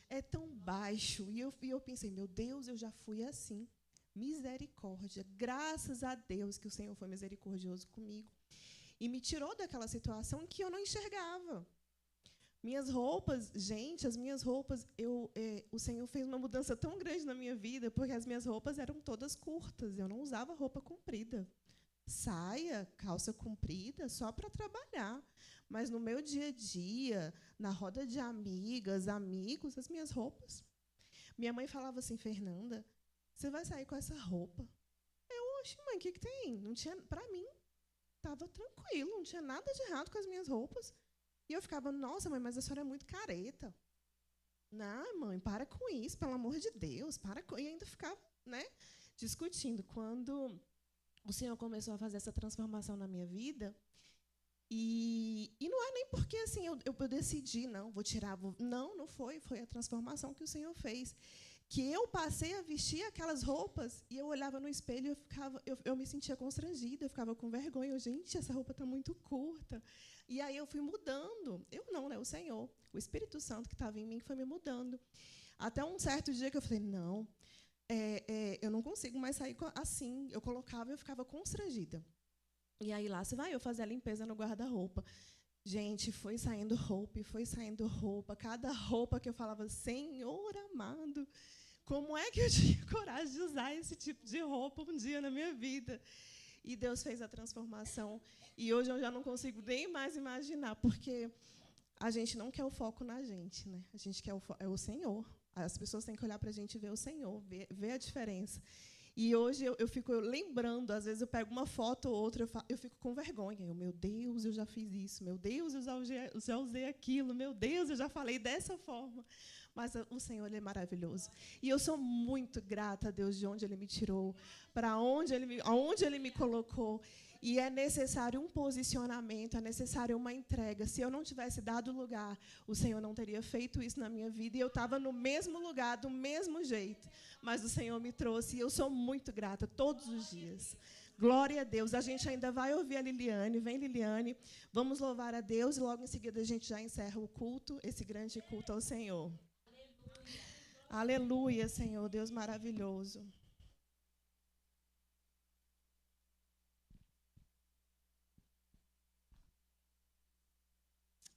É tão baixo. E eu pensei, meu Deus, eu já fui assim. Misericórdia. Graças a Deus que o Senhor foi misericordioso comigo. E me tirou daquela situação que eu não enxergava. Minhas roupas, gente, as minhas roupas, o Senhor fez uma mudança tão grande na minha vida, porque as minhas roupas eram todas curtas, eu não usava roupa comprida. Saia, calça comprida, só para trabalhar. Mas no meu dia a dia, na roda de amigas, amigos, as minhas roupas. Minha mãe falava assim, Fernanda, você vai sair com essa roupa? Oxe, mãe, o que tem? Não tinha, para mim, estava tranquilo, não tinha nada de errado com as minhas roupas. E eu ficava, nossa, mãe, mas a senhora é muito careta. Não, mãe, para com isso, pelo amor de Deus, para com... E ainda ficava, né, discutindo. Quando o Senhor começou a fazer essa transformação na minha vida, e não é nem porque assim, eu decidi, não, vou tirar... Não foi a transformação que o Senhor fez. que eu passei a vestir aquelas roupas e eu olhava no espelho e eu me sentia constrangida, eu ficava com vergonha. Gente, essa roupa está muito curta. E aí eu fui mudando. Eu não, né? O Senhor, o Espírito Santo que estava em mim, foi me mudando. Até um certo dia que eu falei, não, eu não consigo mais sair assim. Eu colocava e eu ficava constrangida. E aí lá, você vai eu fazer a limpeza no guarda-roupa. Gente, foi saindo roupa e foi saindo roupa. Cada roupa que eu falava, Senhor amado, como é que eu tinha coragem de usar esse tipo de roupa um dia na minha vida? E Deus fez a transformação. E hoje eu já não consigo nem mais imaginar, porque a gente não quer o foco na gente, né? A gente quer o Senhor. As pessoas têm que olhar para a gente e ver o Senhor, ver a diferença. E hoje eu fico lembrando, às vezes eu pego uma foto ou outra, eu fico com vergonha. Meu Deus, eu já fiz isso. Meu Deus, eu já usei aquilo. Meu Deus, eu já falei dessa forma. Mas o Senhor, Ele é maravilhoso. E eu sou muito grata a Deus de onde Ele me tirou, para aonde Ele me colocou. E é necessário um posicionamento, é necessário uma entrega. Se eu não tivesse dado lugar, o Senhor não teria feito isso na minha vida. E eu estava no mesmo lugar, do mesmo jeito. Mas o Senhor me trouxe, e eu sou muito grata todos os dias. Glória a Deus. A gente ainda vai ouvir a Liliane. Vem, Liliane. Vamos louvar a Deus e logo em seguida a gente já encerra o culto, esse grande culto ao Senhor. Aleluia, Senhor, Deus maravilhoso.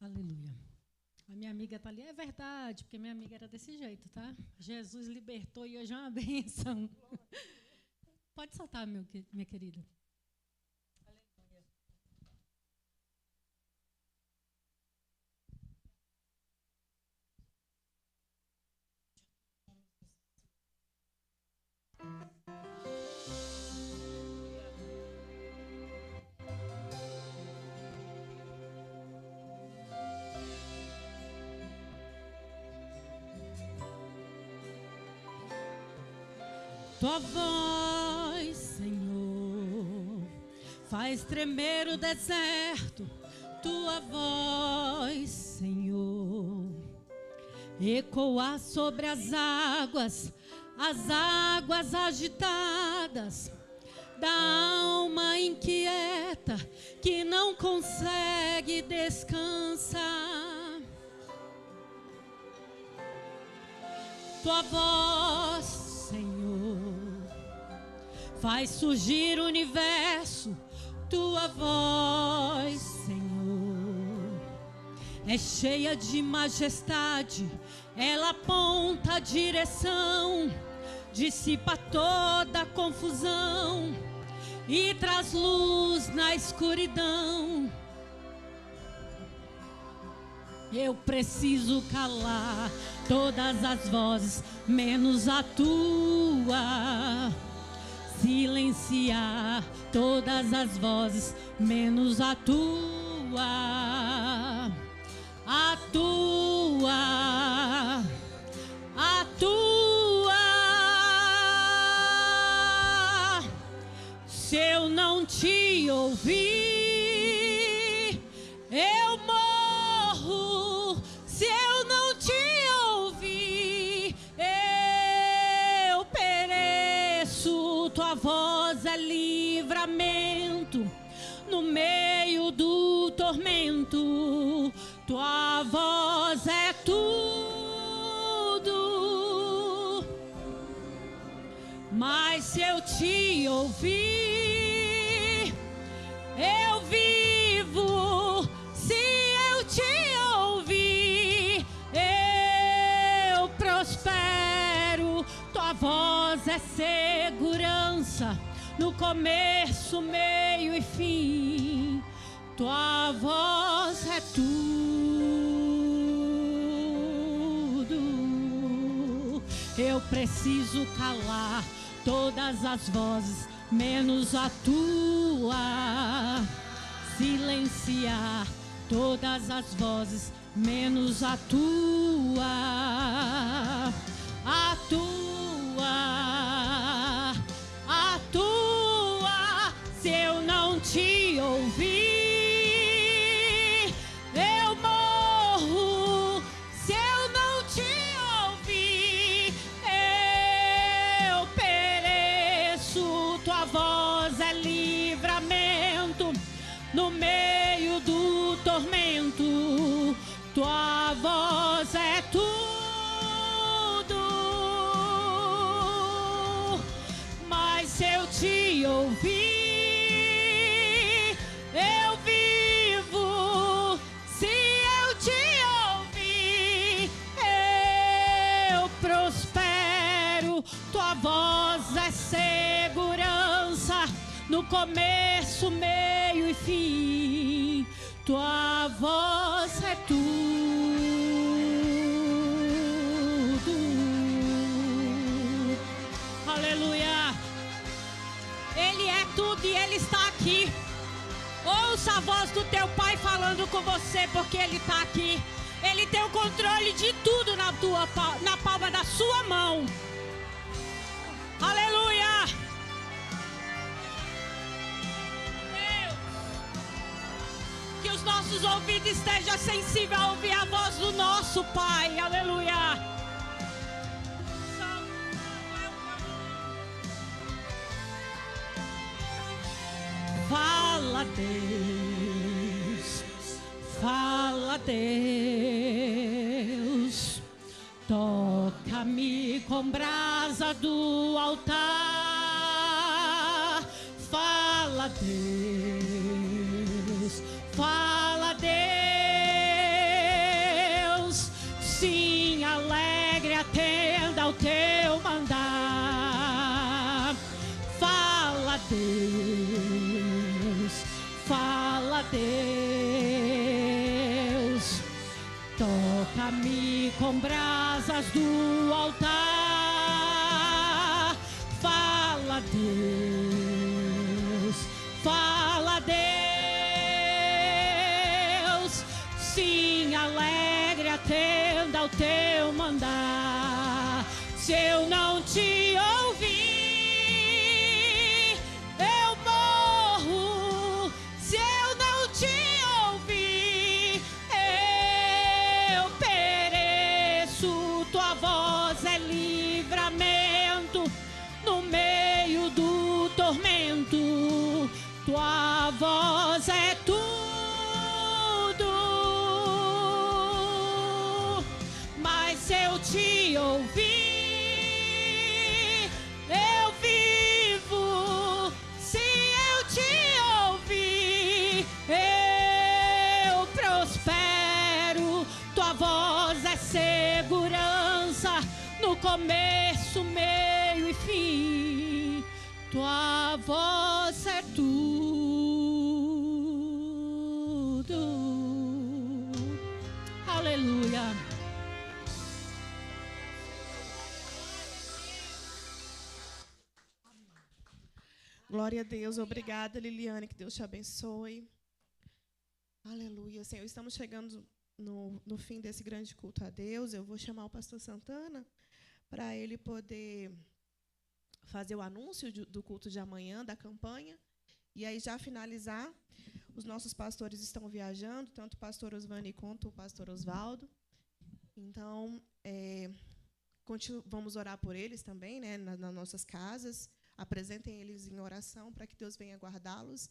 Aleluia. A minha amiga está ali, é verdade, porque minha amiga era desse jeito, tá? Jesus libertou e hoje é uma bênção. Pode soltar, minha querida. Aleluia. Tua voz, Senhor, faz tremer o deserto. Tua voz, Senhor, ecoa sobre as águas agitadas da alma inquieta que não consegue descansar. Tua voz, Senhor, faz surgir o universo. Tua voz, Senhor, é cheia de majestade. Ela aponta a direção, dissipa toda a confusão e traz luz na escuridão. Eu preciso calar todas as vozes, menos a tua. Silenciar todas as vozes, menos a tua. A tua. A tua. Se eu não te ouvir, eu morro. Se eu não te ouvir, eu pereço. Tua voz é livramento no meio do tormento. Tua voz é tudo. Mas se eu te ouvir, eu vivo. Se eu te ouvir, eu prospero. Tua voz é segurança no começo, meio e fim. Tua voz é tudo. Eu preciso calar todas as vozes, menos a tua. Silenciar todas as vozes, menos a tua. A tua. A tua. Se eu não te ouvir, eu morro. Se eu não te ouvir, tua voz é segurança no começo, meio e fim. Tua voz é tudo. Aleluia. Ele é tudo e Ele está aqui. Ouça a voz do teu Pai falando com você, porque Ele está aqui. Ele tem o controle de tudo na palma da sua mão. Aleluia. Deus, que os nossos ouvidos estejam sensíveis a ouvir a voz do nosso Pai. Aleluia. Fala, Deus, fala, Deus, toca-me com brasa do altar. Fala, Deus, fala, Deus, sim, alegre atenda ao teu mandar. Fala, Deus, fala, Deus, toca-me com brasas do altar. Fala, Deus, fala, Deus, sim, alegre atenda ao teu mandar. Se eu não te ouvir, tua voz é tudo, mas se eu te ouvir, eu vivo. Se eu te ouvir, eu prospero. Tua voz é segurança no começo, meio e fim. Tua voz é tudo. Aleluia. Glória a Deus. Obrigada, Liliane. Que Deus te abençoe. Aleluia. Senhor, estamos chegando no fim desse grande culto a Deus. Eu vou chamar o pastor Santana para ele poder fazer o anúncio do culto de amanhã, da campanha, e aí já finalizar. Os nossos pastores estão viajando, tanto o pastor Osvani quanto o pastor Osvaldo. Então, vamos orar por eles também, né, nas nossas casas. Apresentem eles em oração para que Deus venha guardá-los.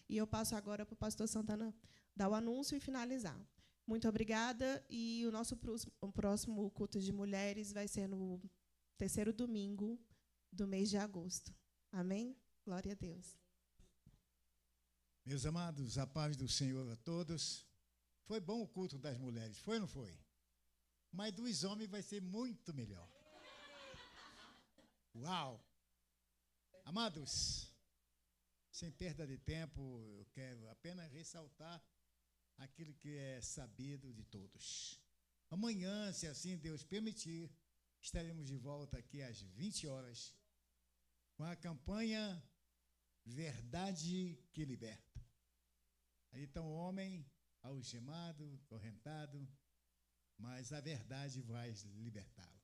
E eu passo agora para o pastor Santana dar o anúncio e finalizar. Muito obrigada. E o nosso próximo culto de mulheres vai ser no terceiro domingo do mês de agosto. Amém? Glória a Deus. Meus amados, a paz do Senhor a todos. Foi bom o culto das mulheres, foi ou não foi? Mas dos homens vai ser muito melhor. Uau! Amados, sem perda de tempo, eu quero apenas ressaltar aquilo que é sabido de todos. Amanhã, se assim Deus permitir, estaremos de volta aqui às 20 horas com a campanha Verdade que Liberta. Aí está um homem algemado, correntado, mas a verdade vai libertá-lo.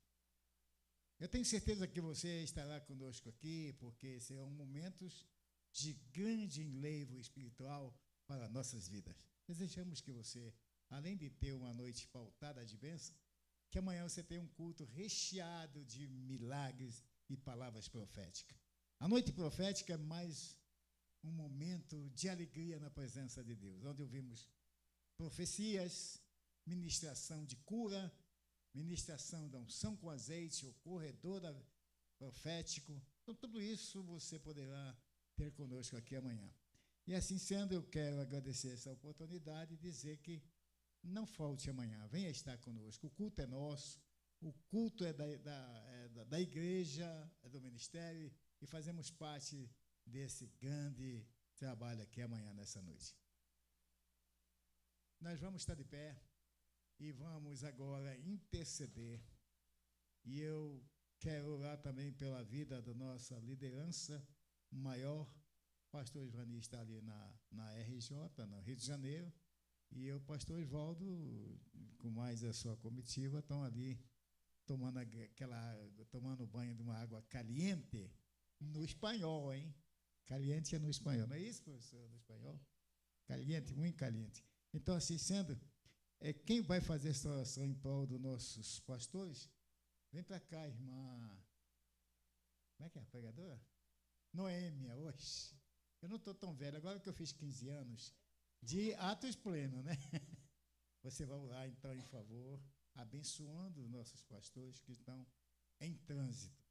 Eu tenho certeza que você estará conosco aqui, porque serão momentos de grande enlevo espiritual para nossas vidas. Desejamos que você, além de ter uma noite pautada de bênção, que amanhã você tenha um culto recheado de milagres e palavras proféticas. A noite profética é mais um momento de alegria na presença de Deus, onde ouvimos profecias, ministração de cura, ministração da unção com azeite, o corredor profético. Então, tudo isso você poderá ter conosco aqui amanhã. E assim sendo, eu quero agradecer essa oportunidade e dizer que não falte amanhã, venha estar conosco. O culto é nosso, o culto é da igreja, é do ministério e fazemos parte desse grande trabalho aqui amanhã, nessa noite. Nós vamos estar de pé e vamos agora interceder. E eu quero orar também pela vida da nossa liderança maior. O pastor Ivani está ali na RJ, no Rio de Janeiro, e o pastor Osvaldo, com mais a sua comitiva, estão ali tomando banho de uma água caliente, no espanhol, hein? Caliente é no espanhol, não é isso, professor, no espanhol? Caliente, muito caliente. Então, assim sendo, quem vai fazer essa oração em prol dos nossos pastores? Vem para cá, irmã. Como é que é a pregadora? Noêmia, hoje. Eu não estou tão velho, agora que eu fiz 15 anos, de atos plenos, né? Você vai orar, então, em favor, abençoando os nossos pastores que estão em trânsito.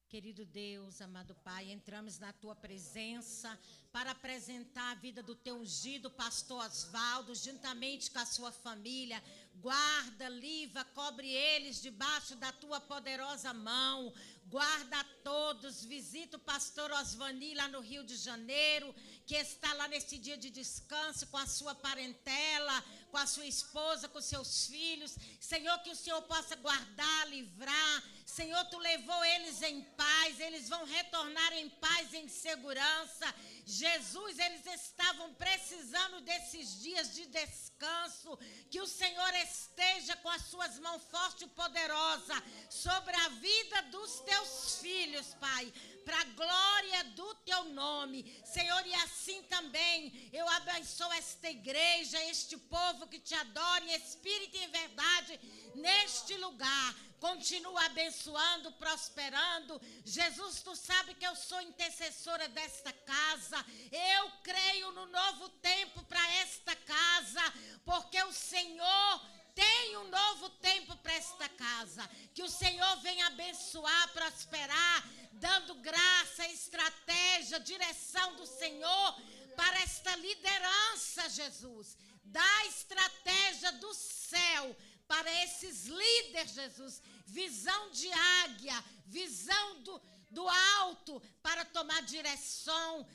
Querido Deus, amado Pai, entramos na Tua presença para apresentar a vida do Teu ungido pastor Osvaldo, juntamente com a sua família. Guarda, livra, cobre eles debaixo da Tua poderosa mão. Guarda a todos, visita o pastor Osvani lá no Rio de Janeiro, que está lá nesse dia de descanso com a sua parentela, com a sua esposa, com seus filhos. Senhor, que o Senhor possa guardar, livrar. Senhor, Tu levou eles em paz, eles vão retornar em paz, em segurança. Jesus, eles estavam precisando desses dias de descanso, que o Senhor esteja com as suas mãos forte e poderosa sobre a vida dos Teus filhos, Pai, para a glória do Teu nome, Senhor, e assim também eu abençoo esta igreja, este povo que Te adora em espírito e em verdade neste lugar. Continua abençoando, prosperando. Jesus, Tu sabe que eu sou intercessora desta casa. Eu creio no novo tempo para esta casa, porque o Senhor tem um novo tempo para esta casa. Que o Senhor venha abençoar, prosperar, dando graça, estratégia, direção do Senhor para esta liderança, Jesus. Dá estratégia do céu para esses líderes, Jesus. Visão de águia, visão do alto para tomar direção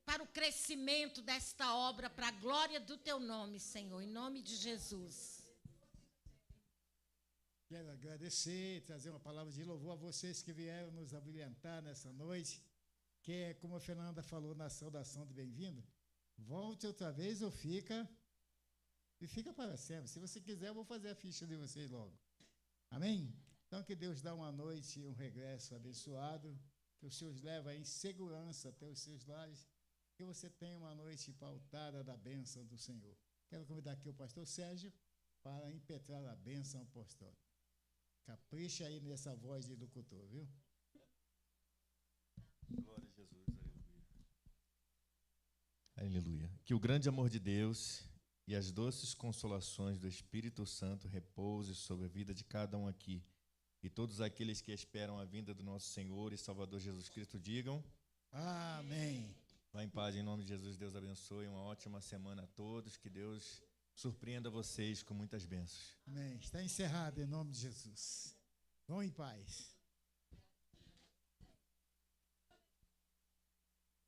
para o crescimento desta obra, para a glória do Teu nome, Senhor, em nome de Jesus. Quero agradecer e trazer uma palavra de louvor a vocês que vieram nos abrilhantar nessa noite, que é, como a Fernanda falou na saudação de bem-vindo, volte outra vez ou fica para sempre. Se você quiser, eu vou fazer a ficha de vocês logo. Amém? Então, que Deus dá uma noite e um regresso abençoado, que os seus leva em segurança até os seus lares, que você tenha uma noite pautada da bênção do Senhor. Quero convidar aqui o pastor Sérgio para impetrar a bênção apostólica. Capricha aí nessa voz de locutor, viu? Glória a Jesus, aleluia. Aleluia. Que o grande amor de Deus e as doces consolações do Espírito Santo repouse sobre a vida de cada um aqui. E todos aqueles que esperam a vinda do nosso Senhor e Salvador Jesus Cristo digam: amém. Vá em paz, em nome de Jesus. Deus abençoe. Uma ótima semana a todos. Que Deus surpreenda vocês com muitas bênçãos. Amém. Está encerrado em nome de Jesus. Vão em paz.